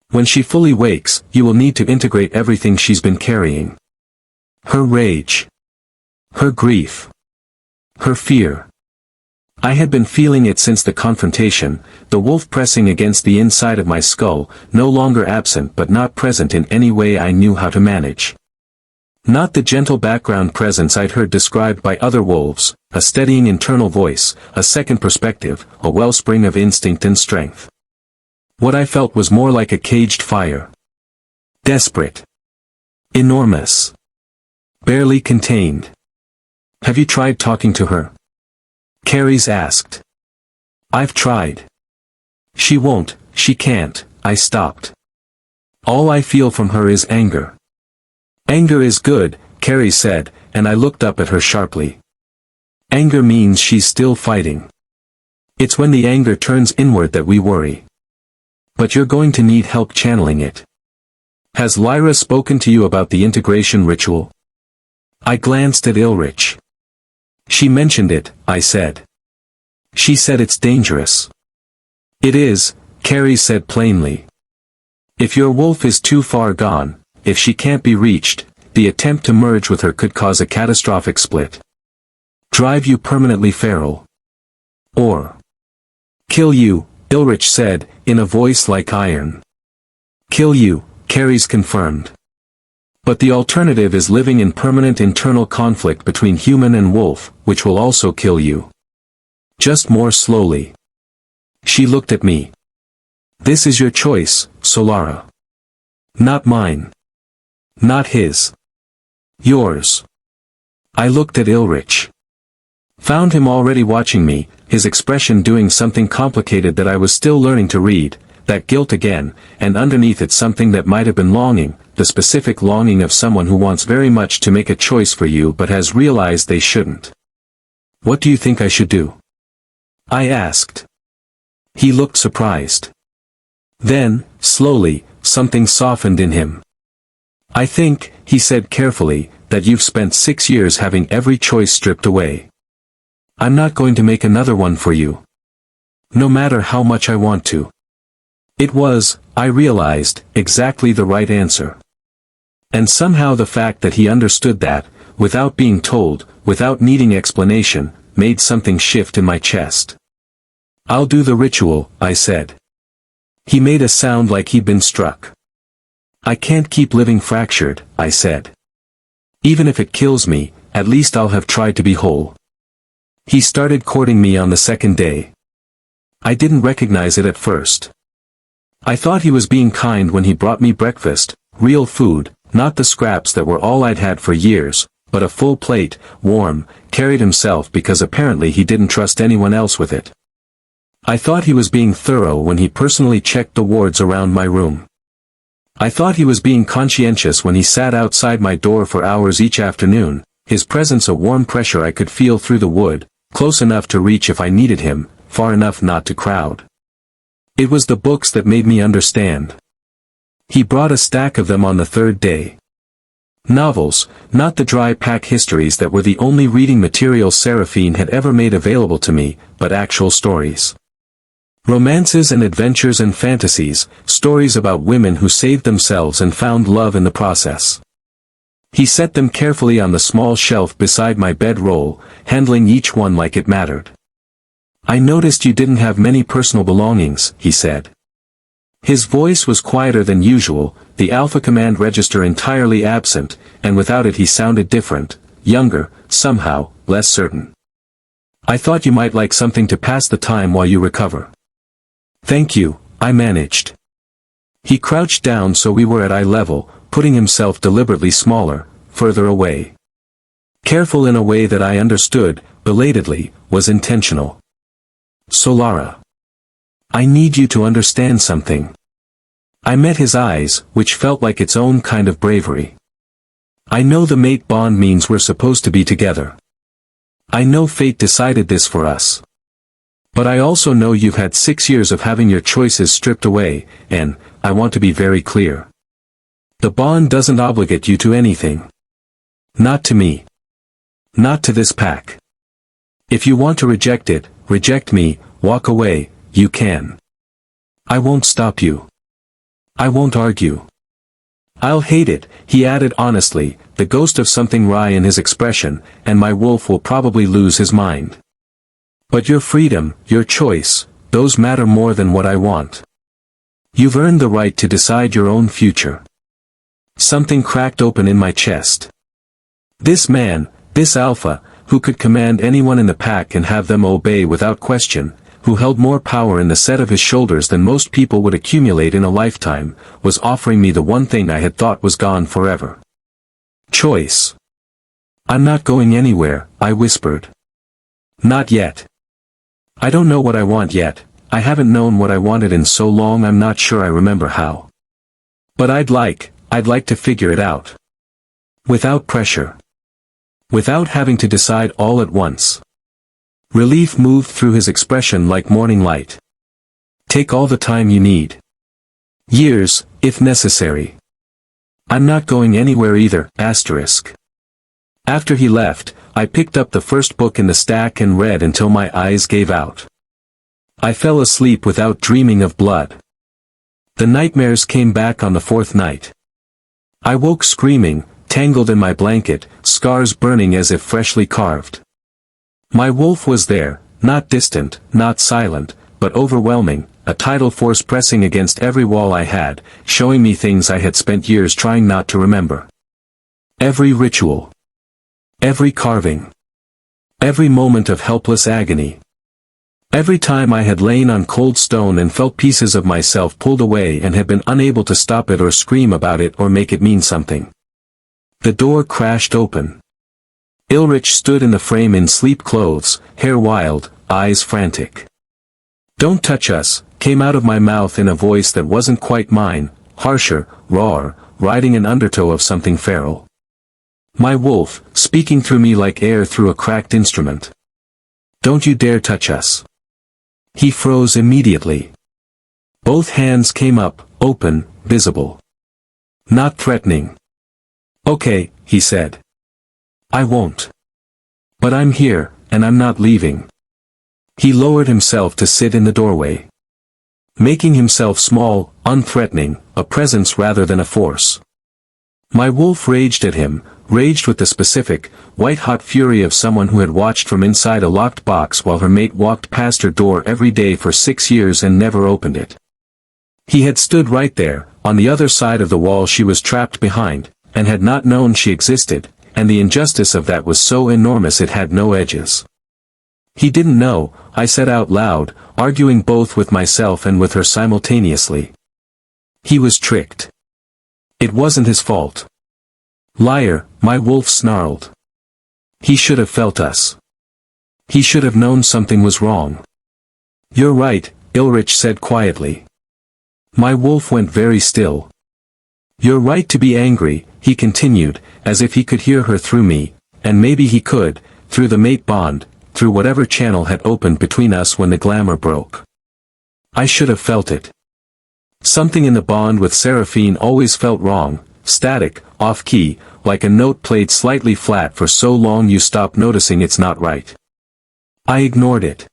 When she fully wakes, you will need to integrate everything she's been carrying. Her rage. Her grief. Her fear. I had been feeling it since the confrontation, the wolf pressing against the inside of my skull, no longer absent but not present in any way I knew how to manage. Not the gentle background presence I'd heard described by other wolves, a steadying internal voice, a second perspective, a wellspring of instinct and strength. What I felt was more like a caged fire. Desperate. Enormous. Barely contained. Have you tried talking to her? Carrie's asked. I've tried. She won't, she can't, I stopped. All I feel from her is anger. Anger is good, Carrie said, and I looked up at her sharply. Anger means she's still fighting. It's when the anger turns inward that we worry. But you're going to need help channeling it. Has Lyra spoken to you about the integration ritual? I glanced at Ilrich. She mentioned it, I said. She said it's dangerous. It is, Carrie said plainly. If your wolf is too far gone, if she can't be reached, the attempt to merge with her could cause a catastrophic split. Drive you permanently feral. Or kill you, Ilrich said, in a voice like iron. Kill you, Carrie's confirmed. But the alternative is living in permanent internal conflict between human and wolf, which will also kill you. Just more slowly. She looked at me. This is your choice, Solara. Not mine. Not his. Yours. I looked at Ilrich. Found him already watching me, his expression doing something complicated that I was still learning to read, that guilt again, and underneath it something that might have been longing, the specific longing of someone who wants very much to make a choice for you but has realized they shouldn't. What do you think I should do? I asked. He looked surprised. Then, slowly, something softened in him. I think, he said carefully, that you've spent 6 years having every choice stripped away. I'm not going to make another one for you. No matter how much I want to. It was, I realized, exactly the right answer. And somehow the fact that he understood that, without being told, without needing explanation, made something shift in my chest. I'll do the ritual, I said. He made a sound like he'd been struck. I can't keep living fractured, I said. Even if it kills me, at least I'll have tried to be whole. He started courting me on the second day. I didn't recognize it at first. I thought he was being kind when he brought me breakfast, real food, not the scraps that were all I'd had for years, but a full plate, warm, carried himself because apparently he didn't trust anyone else with it. I thought he was being thorough when he personally checked the wards around my room. I thought he was being conscientious when he sat outside my door for hours each afternoon, his presence a warm pressure I could feel through the wood, close enough to reach if I needed him, far enough not to crowd. It was the books that made me understand. He brought a stack of them on the third day. Novels, not the dry pack histories that were the only reading material Seraphine had ever made available to me, but actual stories. Romances and adventures and fantasies, stories about women who saved themselves and found love in the process. He set them carefully on the small shelf beside my bedroll, handling each one like it mattered. I noticed you didn't have many personal belongings, he said. His voice was quieter than usual, the Alpha Command register entirely absent, and without it he sounded different, younger, somehow, less certain. I thought you might like something to pass the time while you recover. Thank you, I managed. He crouched down so we were at eye level, putting himself deliberately smaller, further away. Careful in a way that I understood, belatedly, was intentional. Solara. I need you to understand something. I met his eyes, which felt like its own kind of bravery. I know the mate bond means we're supposed to be together. I know fate decided this for us. But I also know you've had 6 years of having your choices stripped away, and, I want to be very clear. The bond doesn't obligate you to anything. Not to me. Not to this pack. If you want to reject it, reject me, walk away, you can. I won't stop you. I won't argue. I'll hate it, he added honestly, the ghost of something wry in his expression, and my wolf will probably lose his mind. But your freedom, your choice, those matter more than what I want. You've earned the right to decide your own future. Something cracked open in my chest. This man, this alpha, who could command anyone in the pack and have them obey without question, who held more power in the set of his shoulders than most people would accumulate in a lifetime, was offering me the one thing I had thought was gone forever. Choice. I'm not going anywhere, I whispered. Not yet. I don't know what I want yet, I haven't known what I wanted in so long I'm not sure I remember how. But I'd like to figure it out. Without pressure. Without having to decide all at once. Relief moved through his expression like morning light. Take all the time you need. Years, if necessary. I'm not going anywhere either, asterisk. After he left, I picked up the first book in the stack and read until my eyes gave out. I fell asleep without dreaming of blood. The nightmares came back on the 4th night. I woke screaming, tangled in my blanket, scars burning as if freshly carved. My wolf was there, not distant, not silent, but overwhelming, a tidal force pressing against every wall I had, showing me things I had spent years trying not to remember. Every ritual. Every carving. Every moment of helpless agony. Every time I had lain on cold stone and felt pieces of myself pulled away and had been unable to stop it or scream about it or make it mean something. The door crashed open. Ulrich stood in the frame in sleep clothes, hair wild, eyes frantic. Don't touch us, came out of my mouth in a voice that wasn't quite mine, harsher, rawer, riding an undertow of something feral. My wolf, speaking through me like air through a cracked instrument. Don't you dare touch us. He froze immediately. Both hands came up, open, visible. Not threatening. Okay, he said. I won't. But I'm here, and I'm not leaving. He lowered himself to sit in the doorway. Making himself small, unthreatening, a presence rather than a force. My wolf raged at him, raged with the specific, white-hot fury of someone who had watched from inside a locked box while her mate walked past her door every day for 6 years and never opened it. He had stood right there, on the other side of the wall she was trapped behind, and had not known she existed, and the injustice of that was so enormous it had no edges. He didn't know, I said out loud, arguing both with myself and with her simultaneously. He was tricked. It wasn't his fault. Liar, my wolf snarled. He should have felt us. He should have known something was wrong. You're right, Ulrich said quietly. My wolf went very still. You're right to be angry, he continued, as if he could hear her through me, and maybe he could, through the mate bond, through whatever channel had opened between us when the glamour broke. I should have felt it. Something in the bond with Seraphine always felt wrong, static, off-key, like a note played slightly flat for so long you stop noticing it's not right. I ignored it.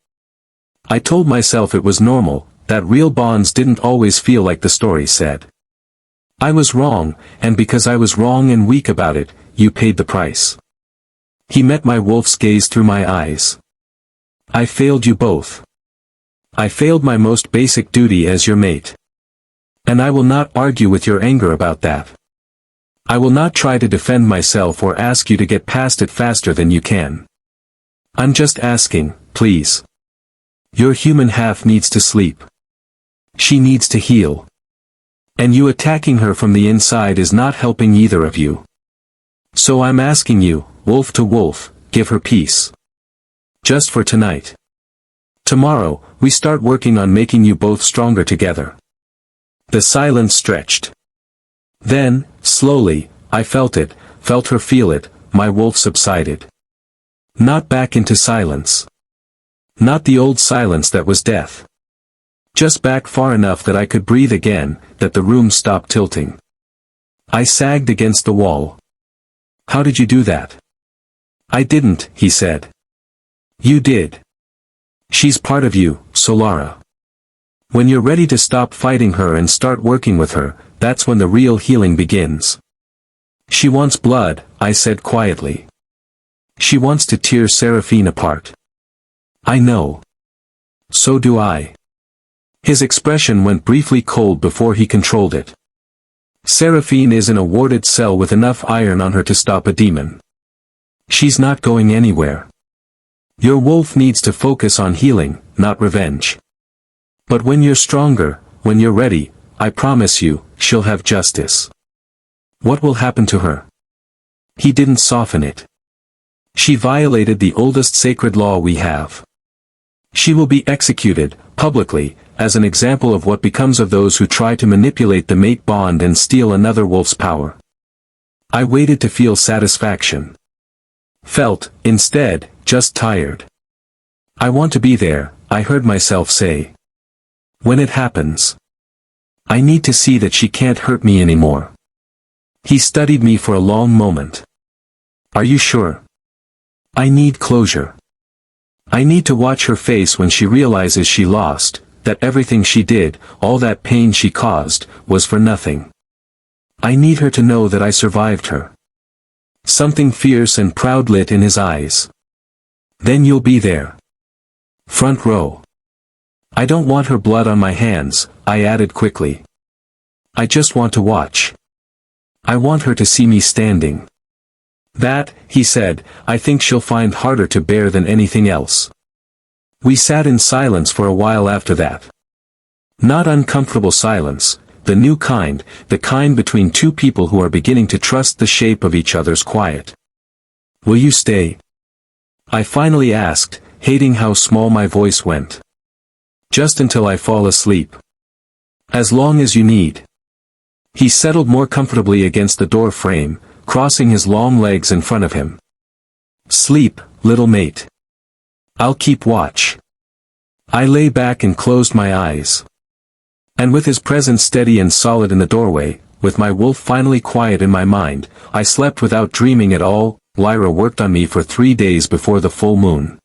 I told myself it was normal, that real bonds didn't always feel like the story said. I was wrong, and because I was wrong and weak about it, you paid the price. He met my wolf's gaze through my eyes. I failed you both. I failed my most basic duty as your mate. And I will not argue with your anger about that. I will not try to defend myself or ask you to get past it faster than you can. I'm just asking, please. Your human half needs to sleep. She needs to heal. And you attacking her from the inside is not helping either of you. So I'm asking you, wolf to wolf, give her peace. Just for tonight. Tomorrow, we start working on making you both stronger together. The silence stretched. Then, slowly, I felt her feel it, my wolf subsided. Not back into silence. Not the old silence that was death. Just back far enough that I could breathe again, that the room stopped tilting. I sagged against the wall. How did you do that? I didn't, he said. You did. She's part of you, Solara. When you're ready to stop fighting her and start working with her, that's when the real healing begins. She wants blood, I said quietly. She wants to tear Seraphine apart. I know. So do I. His expression went briefly cold before he controlled it. Seraphine is in a warded cell with enough iron on her to stop a demon. She's not going anywhere. Your wolf needs to focus on healing, not revenge. But when you're stronger, when you're ready, I promise you, she'll have justice. What will happen to her? He didn't soften it. She violated the oldest sacred law we have. She will be executed, publicly, as an example of what becomes of those who try to manipulate the mate bond and steal another wolf's power. I waited to feel satisfaction. Felt, instead, just tired. I want to be there, I heard myself say. When it happens. I need to see that she can't hurt me anymore. He studied me for a long moment. Are you sure? I need closure. I need to watch her face when she realizes she lost, that everything she did, all that pain she caused, was for nothing. I need her to know that I survived her. Something fierce and proud lit in his eyes. Then you'll be there. Front row. I don't want her blood on my hands, I added quickly. I just want to watch. I want her to see me standing. That, he said, I think she'll find harder to bear than anything else. We sat in silence for a while after that. Not uncomfortable silence, the new kind, the kind between two people who are beginning to trust the shape of each other's quiet. Will you stay? I finally asked, hating how small my voice went. Just until I fall asleep. As long as you need. He settled more comfortably against the door frame, crossing his long legs in front of him. Sleep, little mate. I'll keep watch. I lay back and closed my eyes. And with his presence steady and solid in the doorway, with my wolf finally quiet in my mind, I slept without dreaming at all. Lyra worked on me for 3 days before the full moon.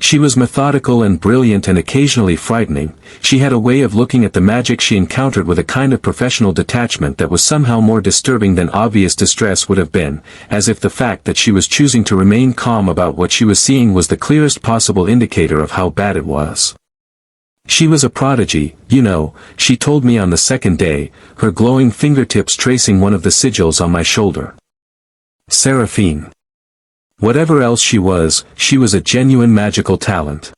She was methodical and brilliant and occasionally frightening. She had a way of looking at the magic she encountered with a kind of professional detachment that was somehow more disturbing than obvious distress would have been, as if the fact that she was choosing to remain calm about what she was seeing was the clearest possible indicator of how bad it was. She was a prodigy, you know, she told me on the second day, her glowing fingertips tracing one of the sigils on my shoulder. Seraphine. Whatever else she was a genuine magical talent.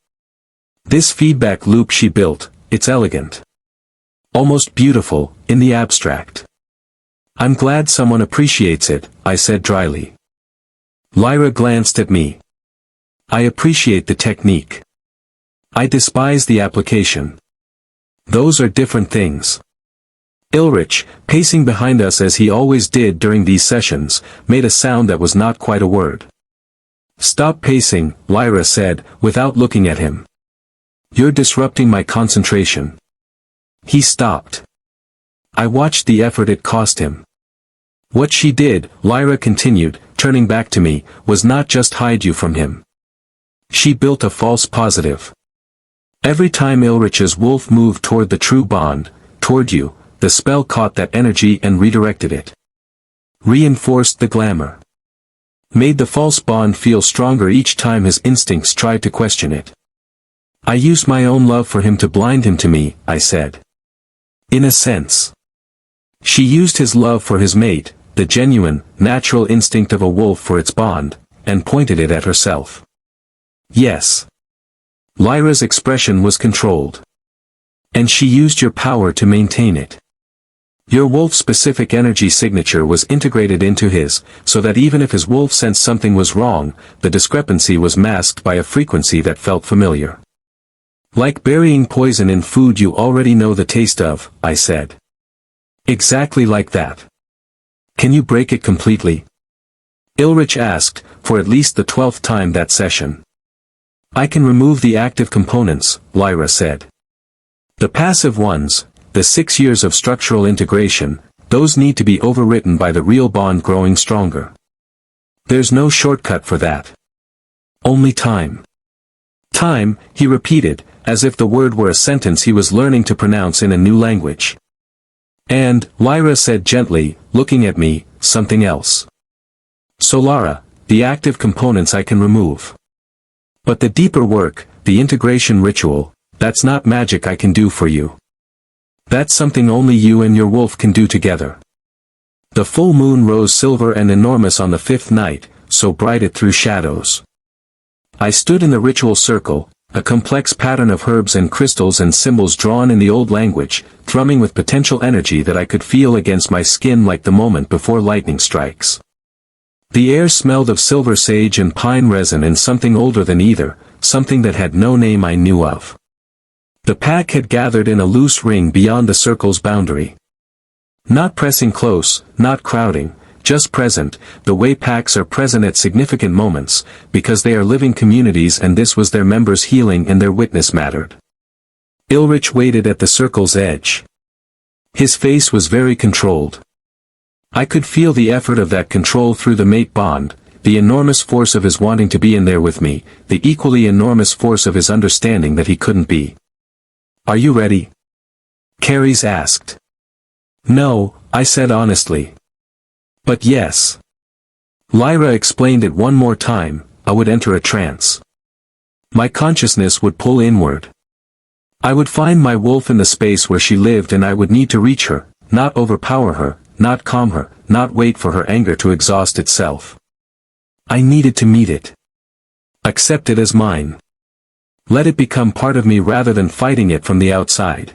This feedback loop she built, it's elegant. Almost beautiful, in the abstract. I'm glad someone appreciates it, I said dryly. Lyra glanced at me. I appreciate the technique. I despise the application. Those are different things. Ilrich, pacing behind us as he always did during these sessions, made a sound that was not quite a word. Stop pacing, Lyra said, without looking at him. You're disrupting my concentration. He stopped. I watched the effort it cost him. What she did, Lyra continued, turning back to me, was not just hide you from him. She built a false positive. Every time Ilrich's wolf moved toward the true bond, toward you, the spell caught that energy and redirected it. Reinforced the glamour. Made the false bond feel stronger each time his instincts tried to question it. I used my own love for him to blind him to me, I said. In a sense. She used his love for his mate, the genuine, natural instinct of a wolf for its bond, and pointed it at herself. Yes. Lyra's expression was controlled. And she used your power to maintain it. Your wolf-specific energy signature was integrated into his, so that even if his wolf sensed something was wrong, the discrepancy was masked by a frequency that felt familiar. Like burying poison in food you already know the taste of, I said. Exactly like that. Can you break it completely? Ilrich asked, for at least the 12th time that session. I can remove the active components, Lyra said. The passive ones, the 6 years of structural integration, those need to be overwritten by the real bond growing stronger. There's no shortcut for that. Only time. Time, he repeated, as if the word were a sentence he was learning to pronounce in a new language. And, Lyra said gently, looking at me, something else. Solara, the active components I can remove. But the deeper work, the integration ritual, that's not magic I can do for you. That's something only you and your wolf can do together. The full moon rose silver and enormous on the 5th night, so bright it threw shadows. I stood in the ritual circle, a complex pattern of herbs and crystals and symbols drawn in the old language, thrumming with potential energy that I could feel against my skin like the moment before lightning strikes. The air smelled of silver sage and pine resin and something older than either, something that had no name I knew of. The pack had gathered in a loose ring beyond the circle's boundary. Not pressing close, not crowding, just present, the way packs are present at significant moments, because they are living communities and this was their members' healing and their witness mattered. Ilrich waited at the circle's edge. His face was very controlled. I could feel the effort of that control through the mate bond, the enormous force of his wanting to be in there with me, the equally enormous force of his understanding that he couldn't be. Are you ready? Carries asked. No, I said honestly. But yes. Lyra explained it one more time, I would enter a trance. My consciousness would pull inward. I would find my wolf in the space where she lived and I would need to reach her, not overpower her, not calm her, not wait for her anger to exhaust itself. I needed to meet it. Accept it as mine. Let it become part of me rather than fighting it from the outside.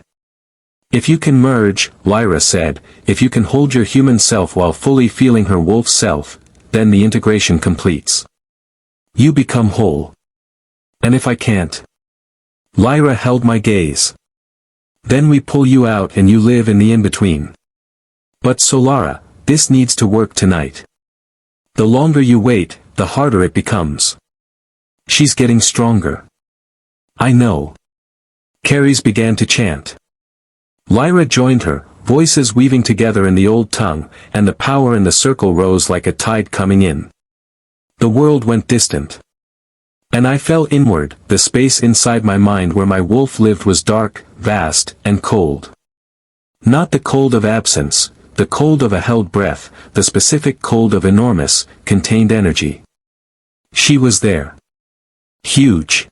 If you can merge, Lyra said, if you can hold your human self while fully feeling her wolf self, then the integration completes. You become whole. And if I can't? Lyra held my gaze. Then we pull you out and you live in the in-between. But Solara, this needs to work tonight. The longer you wait, the harder it becomes. She's getting stronger. I know. Carries began to chant. Lyra joined her, voices weaving together in the old tongue, and the power in the circle rose like a tide coming in. The world went distant. And I fell inward, the space inside my mind where my wolf lived was dark, vast, and cold. Not the cold of absence, the cold of a held breath, the specific cold of enormous, contained energy. She was there. Huge.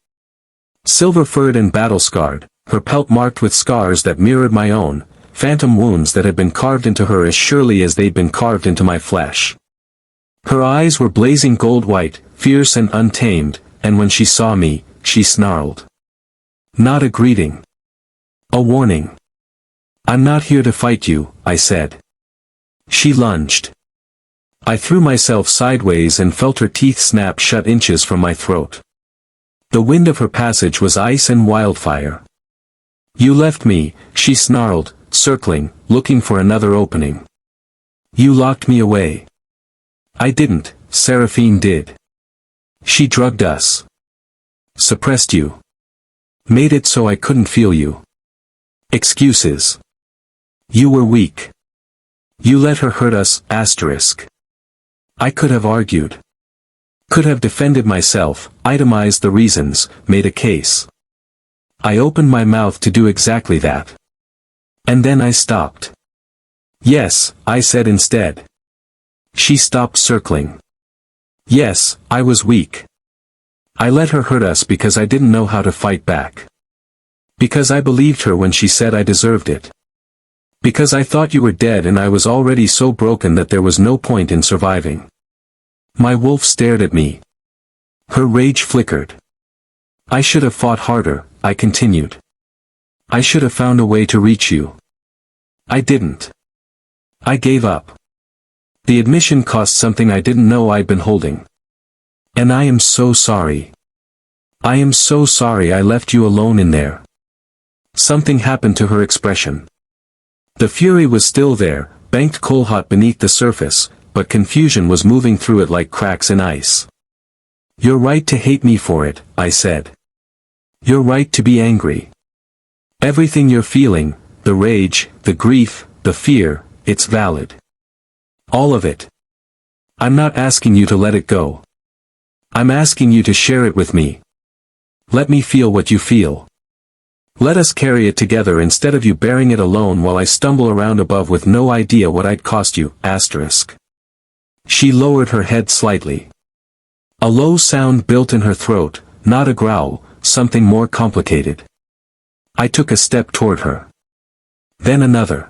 Silver-furred and battle-scarred, her pelt marked with scars that mirrored my own, phantom wounds that had been carved into her as surely as they'd been carved into my flesh. Her eyes were blazing gold-white, fierce and untamed, and when she saw me, she snarled. Not a greeting. A warning. I'm not here to fight you, I said. She lunged. I threw myself sideways and felt her teeth snap shut inches from my throat. The wind of her passage was ice and wildfire. You left me, she snarled, circling, looking for another opening. You locked me away. I didn't, Seraphine did. She drugged us. Suppressed you. Made it so I couldn't feel you. Excuses. You were weak. You let her hurt us, asterisk. I could have argued. Could have defended myself, itemized the reasons, made a case. I opened my mouth to do exactly that. And then I stopped. Yes, I said instead. She stopped circling. Yes, I was weak. I let her hurt us because I didn't know how to fight back. Because I believed her when she said I deserved it. Because I thought you were dead and I was already so broken that there was no point in surviving. My wolf stared at me. Her rage flickered. I should have fought harder, I continued. I should have found a way to reach you. I didn't. I gave up. The admission cost something I didn't know I'd been holding. And I am so sorry. I am so sorry I left you alone in there. Something happened to her expression. The fury was still there, banked coal-hot beneath the surface, but confusion was moving through it like cracks in ice. You're right to hate me for it, I said. You're right to be angry. Everything you're feeling, the rage, the grief, the fear, it's valid. All of it. I'm not asking you to let it go. I'm asking you to share it with me. Let me feel what you feel. Let us carry it together instead of you bearing it alone while I stumble around above with no idea what I'd cost you, asterisk. She lowered her head slightly. A low sound built in her throat, not a growl, something more complicated. I took a step toward her. Then another.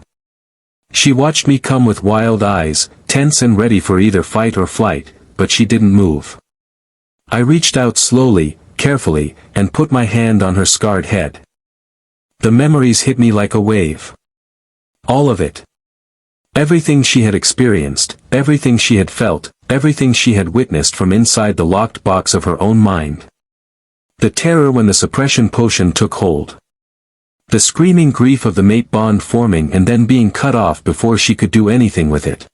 She watched me come with wild eyes, tense and ready for either fight or flight, but she didn't move. I reached out slowly, carefully, and put my hand on her scarred head. The memories hit me like a wave. All of it. Everything she had experienced, everything she had felt, everything she had witnessed from inside the locked box of her own mind. The terror when the suppression potion took hold. The screaming grief of the mate bond forming and then being cut off before she could do anything with it.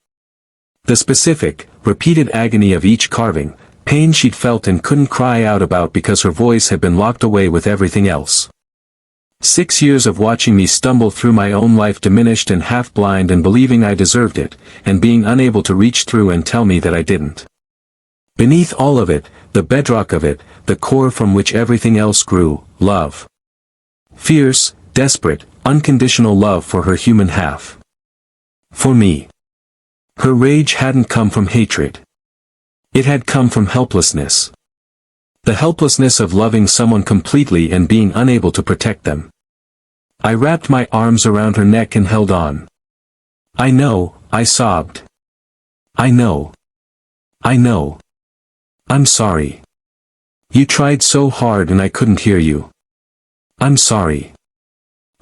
The specific, repeated agony of each carving, pain she'd felt and couldn't cry out about because her voice had been locked away with everything else. 6 years of watching me stumble through my own life diminished and half blind and believing I deserved it, and being unable to reach through and tell me that I didn't. Beneath all of it, the bedrock of it, the core from which everything else grew, love. Fierce, desperate, unconditional love for her human half. For me. Her rage hadn't come from hatred. It had come from helplessness. The helplessness of loving someone completely and being unable to protect them. I wrapped my arms around her neck and held on. I know, I sobbed. I know. I know. I'm sorry. You tried so hard and I couldn't hear you. I'm sorry.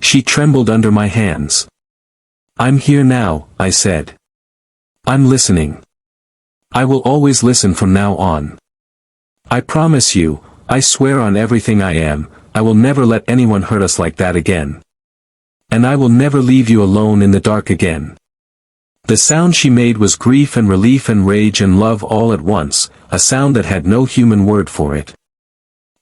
She trembled under my hands. I'm here now, I said. I'm listening. I will always listen from now on. I promise you, I swear on everything I am, I will never let anyone hurt us like that again. And I will never leave you alone in the dark again. The sound she made was grief and relief and rage and love all at once, a sound that had no human word for it.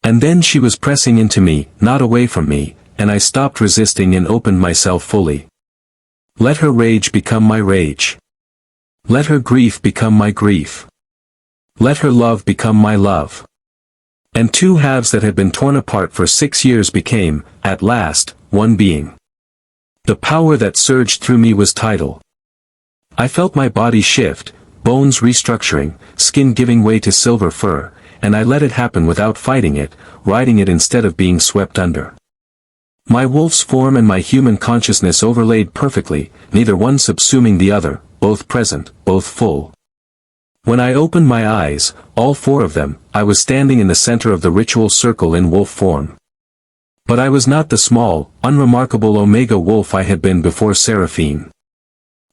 And then she was pressing into me, not away from me, and I stopped resisting and opened myself fully. Let her rage become my rage. Let her grief become my grief. Let her love become my love. And two halves that had been torn apart for 6 years became, at last, one being. The power that surged through me was tidal. I felt my body shift, bones restructuring, skin giving way to silver fur, and I let it happen without fighting it, riding it instead of being swept under. My wolf's form and my human consciousness overlaid perfectly, neither one subsuming the other, both present, both full. When I opened my eyes, all four of them, I was standing in the center of the ritual circle in wolf form. But I was not the small, unremarkable Omega wolf I had been before Seraphine.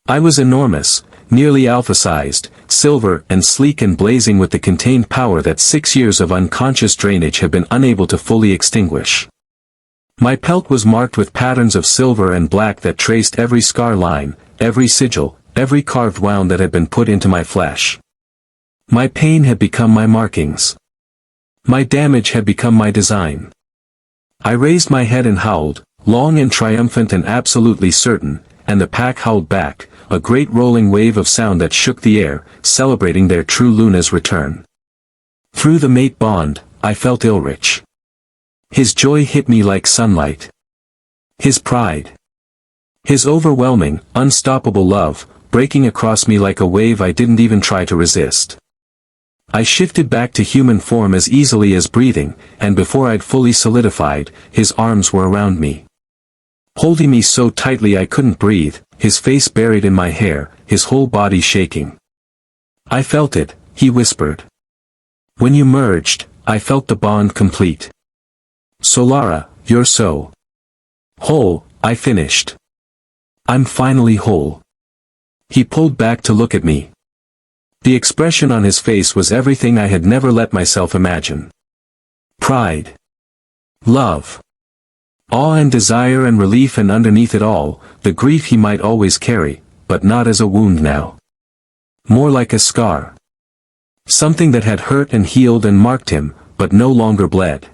I was enormous, nearly alpha-sized, silver and sleek and blazing with the contained power that 6 years of unconscious drainage had been unable to fully extinguish. My pelt was marked with patterns of silver and black that traced every scar line, every sigil, every carved wound that had been put into my flesh. My pain had become my markings. My damage had become my design. I raised my head and howled, long and triumphant and absolutely certain, and the pack howled back, a great rolling wave of sound that shook the air, celebrating their true Luna's return. Through the mate bond, I felt Ilrich. His joy hit me like sunlight. His pride. His overwhelming, unstoppable love, breaking across me like a wave I didn't even try to resist. I shifted back to human form as easily as breathing, and before I'd fully solidified, his arms were around me. Holding me so tightly I couldn't breathe, his face buried in my hair, his whole body shaking. I felt it, he whispered. When you merged, I felt the bond complete. Solara, you're so Whole, I finished. I'm finally whole. He pulled back to look at me. The expression on his face was everything I had never let myself imagine. Pride. Love. Awe and desire and relief, and underneath it all, the grief he might always carry, but not as a wound now. More like a scar. Something that had hurt and healed and marked him, but no longer bled.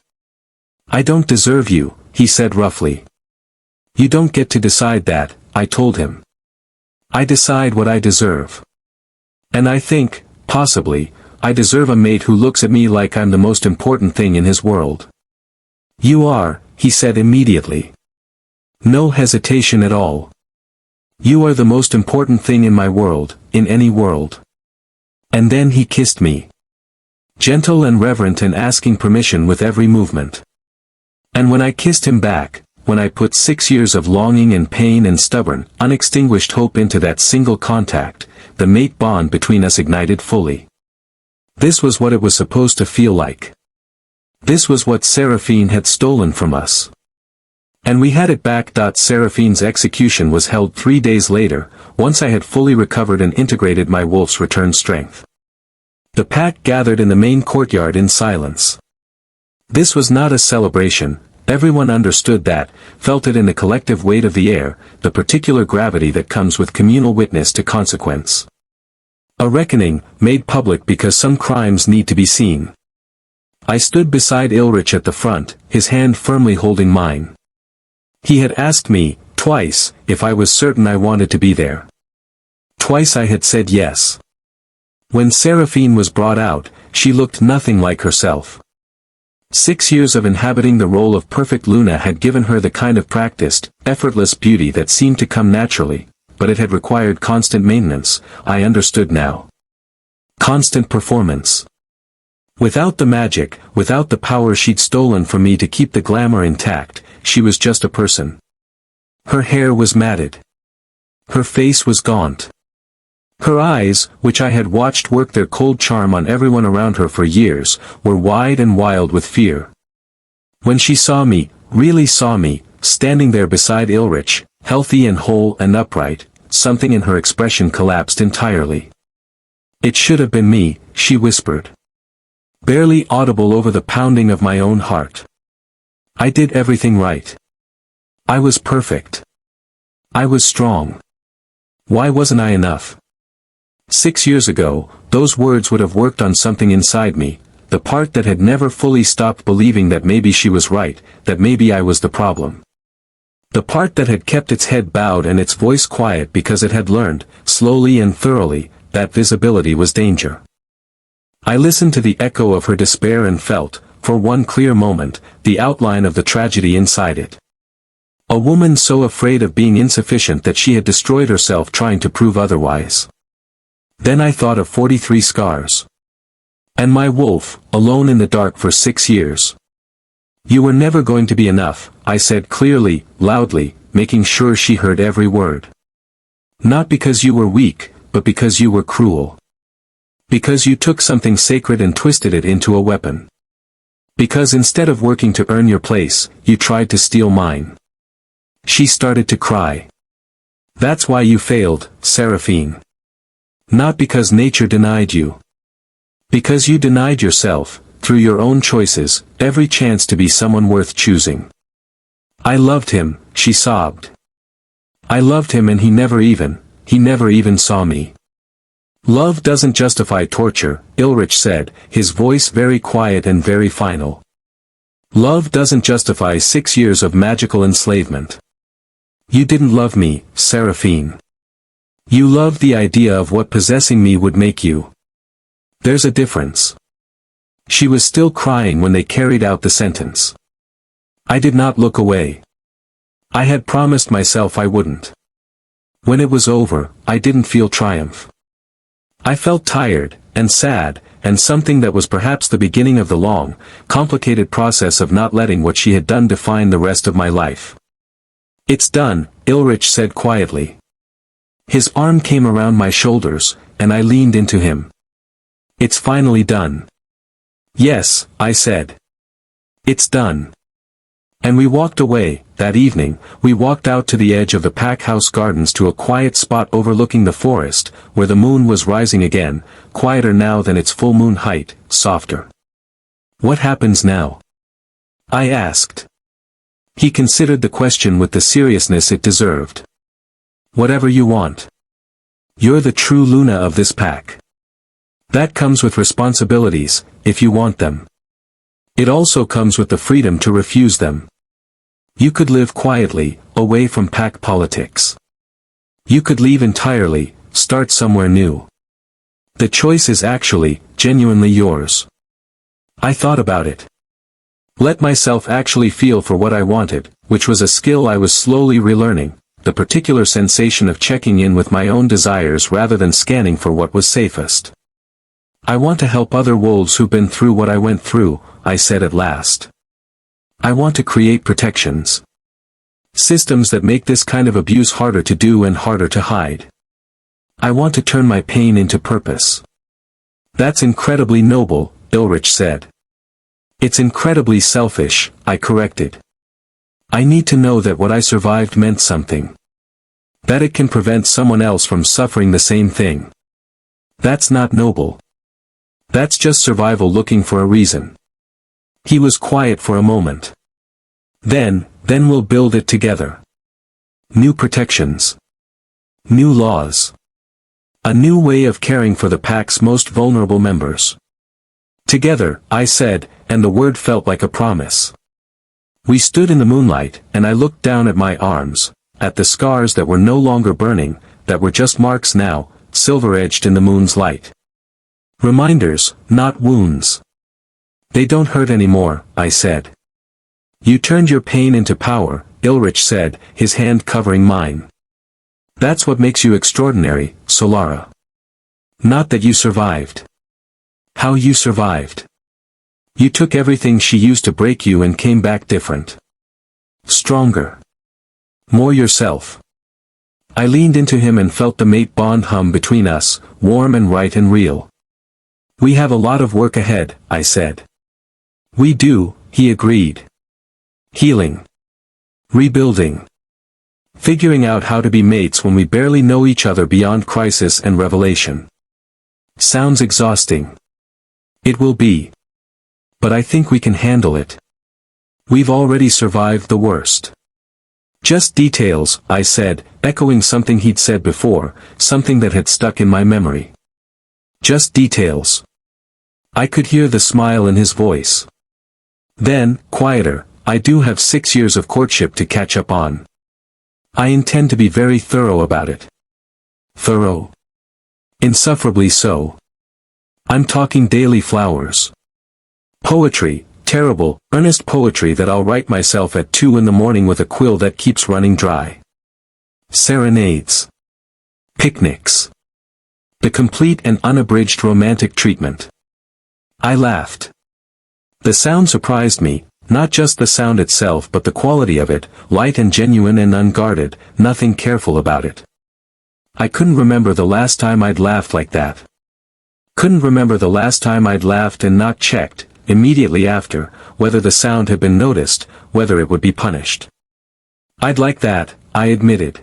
I don't deserve you, he said roughly. You don't get to decide that, I told him. I decide what I deserve. And I think, possibly, I deserve a mate who looks at me like I'm the most important thing in his world. You are, he said immediately. No hesitation at all. You are the most important thing in my world, in any world. And then he kissed me. Gentle and reverent and asking permission with every movement. And when I kissed him back, when I put 6 years of longing and pain and stubborn, unextinguished hope into that single contact, the mate bond between us ignited fully. This was what it was supposed to feel like. This was what Seraphine had stolen from us. And we had it back. Seraphine's execution was held 3 days later, once I had fully recovered and integrated my wolf's returned strength. The pack gathered in the main courtyard in silence. This was not a celebration. Everyone understood that, felt it in the collective weight of the air, the particular gravity that comes with communal witness to consequence. A reckoning, made public because some crimes need to be seen. I stood beside Ulrich at the front, his hand firmly holding mine. He had asked me, twice, if I was certain I wanted to be there. Twice I had said yes. When Seraphine was brought out, she looked nothing like herself. 6 years of inhabiting the role of perfect Luna had given her the kind of practiced, effortless beauty that seemed to come naturally, but it had required constant maintenance, I understood now. Constant performance. Without the magic, without the power she'd stolen from me to keep the glamour intact, she was just a person. Her hair was matted. Her face was gaunt. Her eyes, which I had watched work their cold charm on everyone around her for years, were wide and wild with fear. When she saw me, really saw me, standing there beside Ulrich, healthy and whole and upright, something in her expression collapsed entirely. It should have been me, she whispered. Barely audible over the pounding of my own heart. I did everything right. I was perfect. I was strong. Why wasn't I enough? 6 years ago, those words would have worked on something inside me, the part that had never fully stopped believing that maybe she was right, that maybe I was the problem. The part that had kept its head bowed and its voice quiet because it had learned, slowly and thoroughly, that visibility was danger. I listened to the echo of her despair and felt, for one clear moment, the outline of the tragedy inside it. A woman so afraid of being insufficient that she had destroyed herself trying to prove otherwise. Then I thought of 43 scars. And my wolf, alone in the dark for 6 years. You were never going to be enough, I said clearly, loudly, making sure she heard every word. Not because you were weak, but because you were cruel. Because you took something sacred and twisted it into a weapon. Because instead of working to earn your place, you tried to steal mine. She started to cry. That's why you failed, Seraphine. Not because nature denied you. Because you denied yourself, through your own choices, every chance to be someone worth choosing. I loved him, she sobbed. I loved him and he never even saw me. Love doesn't justify torture, Ulrich said, his voice very quiet and very final. Love doesn't justify 6 years of magical enslavement. You didn't love me, Seraphine. You loved the idea of what possessing me would make you. There's a difference. She was still crying when they carried out the sentence. I did not look away. I had promised myself I wouldn't. When it was over, I didn't feel triumph. I felt tired, and sad, and something that was perhaps the beginning of the long, complicated process of not letting what she had done define the rest of my life. It's done, Ulrich said quietly. His arm came around my shoulders, and I leaned into him. It's finally done. Yes, I said. It's done. And we walked away. That evening, we walked out to the edge of the pack house gardens to a quiet spot overlooking the forest, where the moon was rising again, quieter now than its full moon height, softer. What happens now? I asked. He considered the question with the seriousness it deserved. Whatever you want. You're the true Luna of this pack. That comes with responsibilities, if you want them. It also comes with the freedom to refuse them. You could live quietly, away from pack politics. You could leave entirely, start somewhere new. The choice is actually, genuinely yours. I thought about it. Let myself actually feel for what I wanted, which was a skill I was slowly relearning, the particular sensation of checking in with my own desires rather than scanning for what was safest. I want to help other wolves who've been through what I went through, I said at last. I want to create protections. Systems that make this kind of abuse harder to do and harder to hide. I want to turn my pain into purpose. That's incredibly noble, Ulrich said. It's incredibly selfish, I corrected. I need to know that what I survived meant something. That it can prevent someone else from suffering the same thing. That's not noble. That's just survival looking for a reason. He was quiet for a moment. Then we'll build it together. New protections. New laws. A new way of caring for the pack's most vulnerable members. Together, I said, and the word felt like a promise. We stood in the moonlight, and I looked down at my arms, at the scars that were no longer burning, that were just marks now, silver-edged in the moon's light. Reminders, not wounds. They don't hurt anymore, I said. You turned your pain into power, Ulrich said, his hand covering mine. That's what makes you extraordinary, Solara. Not that you survived. How you survived. You took everything she used to break you and came back different. Stronger. More yourself. I leaned into him and felt the mate bond hum between us, warm and right and real. We have a lot of work ahead, I said. We do, he agreed. Healing. Rebuilding. Figuring out how to be mates when we barely know each other beyond crisis and revelation. Sounds exhausting. It will be. But I think we can handle it. We've already survived the worst. Just details, I said, echoing something he'd said before, something that had stuck in my memory. Just details. I could hear the smile in his voice. Then, quieter, I do have 6 years of courtship to catch up on. I intend to be very thorough about it. Thorough. Insufferably so. I'm talking daily flowers. Poetry, terrible, earnest poetry that I'll write myself at 2 in the morning with a quill that keeps running dry. Serenades. Picnics. The complete and unabridged romantic treatment. I laughed. The sound surprised me, not just the sound itself but the quality of it, light and genuine and unguarded, nothing careful about it. I couldn't remember the last time I'd laughed like that. Couldn't remember the last time I'd laughed and not checked, immediately after, whether the sound had been noticed, whether it would be punished. I'd like that, I admitted.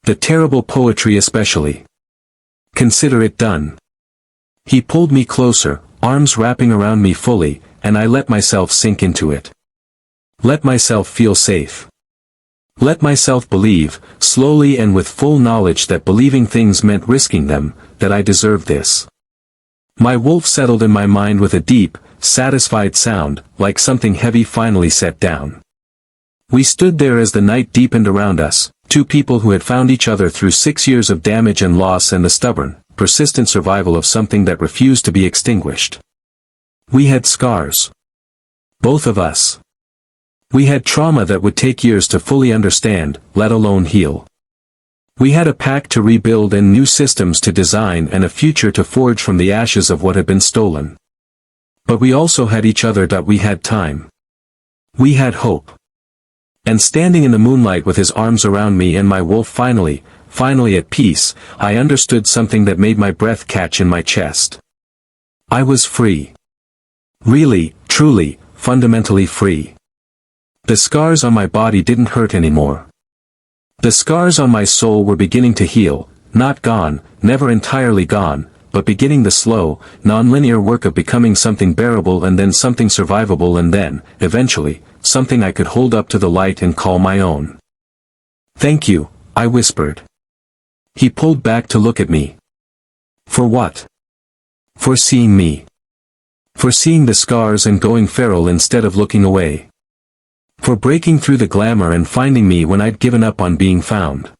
The terrible poetry especially. Consider it done. He pulled me closer, arms wrapping around me fully, and I let myself sink into it. Let myself feel safe. Let myself believe, slowly and with full knowledge that believing things meant risking them, that I deserved this. My wolf settled in my mind with a deep, satisfied sound, like something heavy finally set down. We stood there as the night deepened around us, two people who had found each other through 6 years of damage and loss and the stubborn, persistent survival of something that refused to be extinguished. We had scars. Both of us. We had trauma that would take years to fully understand, let alone heal. We had a pack to rebuild and new systems to design and a future to forge from the ashes of what had been stolen. But we also had each other. We had time. We had hope. And standing in the moonlight with his arms around me and my wolf finally at peace, I understood something that made my breath catch in my chest. I was free. Really, truly, fundamentally free. The scars on my body didn't hurt anymore. The scars on my soul were beginning to heal, not gone, never entirely gone, but beginning the slow, non-linear work of becoming something bearable and then something survivable and then, eventually, something I could hold up to the light and call my own. "Thank you," I whispered. He pulled back to look at me. "For what?" "For seeing me. For seeing the scars and going feral instead of looking away. For breaking through the glamour and finding me when I'd given up on being found.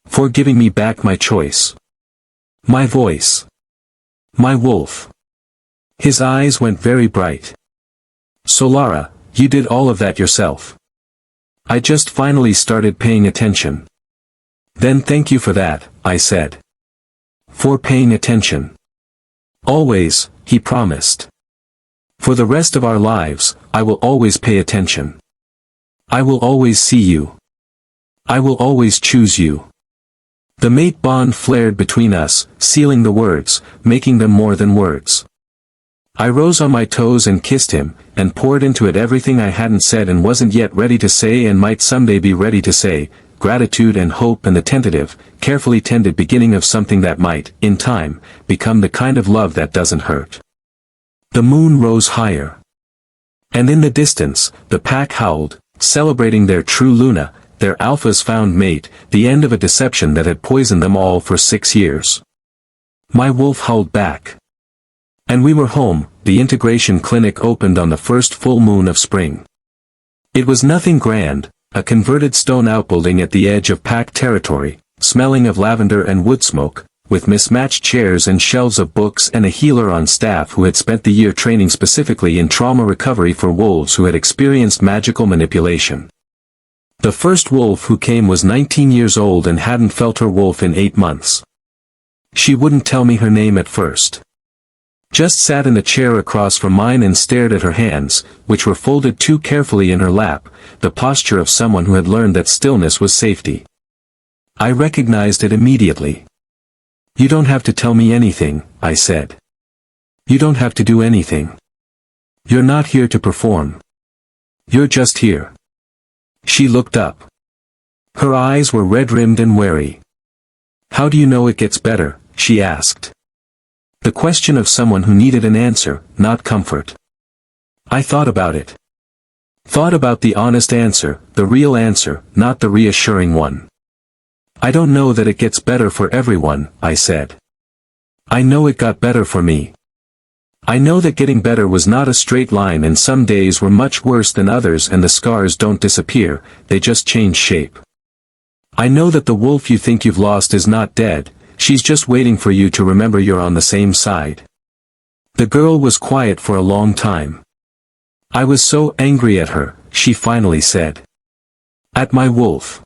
For giving me back my choice. My voice. My wolf." His eyes went very bright. "Solara, you did all of that yourself. I just finally started paying attention." "Then thank you for that," I said. "For paying attention." "Always," he promised. "For the rest of our lives, I will always pay attention. I will always see you. I will always choose you." The mate bond flared between us, sealing the words, making them more than words. I rose on my toes and kissed him, and poured into it everything I hadn't said and wasn't yet ready to say and might someday be ready to say, gratitude and hope and the tentative, carefully tended beginning of something that might, in time, become the kind of love that doesn't hurt. The moon rose higher. And in the distance, the pack howled, celebrating their true Luna, their alpha's found mate, the end of a deception that had poisoned them all for 6 years. My wolf howled back. And we were home. The integration clinic opened on the first full moon of spring. It was nothing grand, a converted stone outbuilding at the edge of pack territory, smelling of lavender and wood smoke, with mismatched chairs and shelves of books and a healer on staff who had spent the year training specifically in trauma recovery for wolves who had experienced magical manipulation. The first wolf who came was 19 years old and hadn't felt her wolf in 8 months. She wouldn't tell me her name at first. Just sat in the chair across from mine and stared at her hands, which were folded too carefully in her lap, the posture of someone who had learned that stillness was safety. I recognized it immediately. "You don't have to tell me anything," I said. "You don't have to do anything. You're not here to perform. You're just here." She looked up. Her eyes were red-rimmed and wary. "How do you know it gets better?" she asked. The question of someone who needed an answer, not comfort. I thought about it. Thought about the honest answer, the real answer, not the reassuring one. "I don't know that it gets better for everyone," I said. "I know it got better for me. I know that getting better was not a straight line and some days were much worse than others and the scars don't disappear, they just change shape. I know that the wolf you think you've lost is not dead, she's just waiting for you to remember you're on the same side." The girl was quiet for a long time. "I was so angry at her," she finally said. "At my wolf.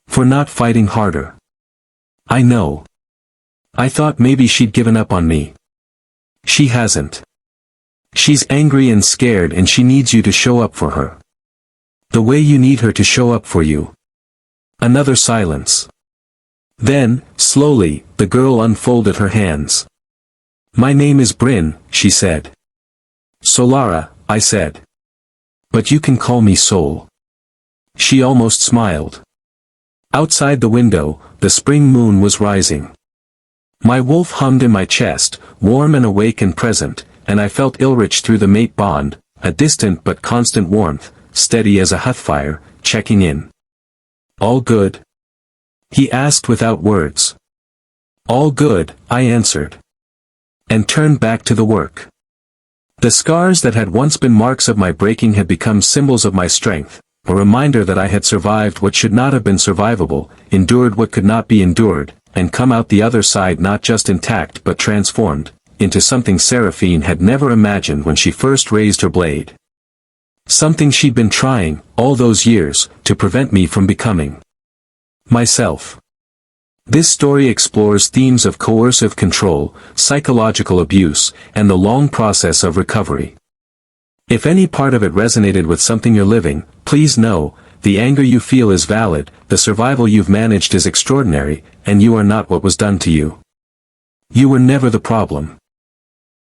For not fighting harder. I know. I thought maybe she'd given up on me. She hasn't. She's angry and scared and she needs you to show up for her. The way you need her to show up for you." Another silence. Then, slowly, the girl unfolded her hands. "My name is Bryn," she said. "Solara," I said. "But you can call me Soul." She almost smiled. Outside the window, the spring moon was rising. My wolf hummed in my chest, warm and awake and present, and I felt Ilrich through the mate bond, a distant but constant warmth, steady as a hearthfire, checking in. "All good?" he asked without words. "All good," I answered. And turned back to the work. The scars that had once been marks of my breaking had become symbols of my strength, a reminder that I had survived what should not have been survivable, endured what could not be endured, and come out the other side not just intact but transformed, into something Seraphine had never imagined when she first raised her blade. Something she'd been trying, all those years, to prevent me from becoming myself. This story explores themes of coercive control, psychological abuse, and the long process of recovery. If any part of it resonated with something you're living, please know, the anger you feel is valid, the survival you've managed is extraordinary, and you are not what was done to you. You were never the problem.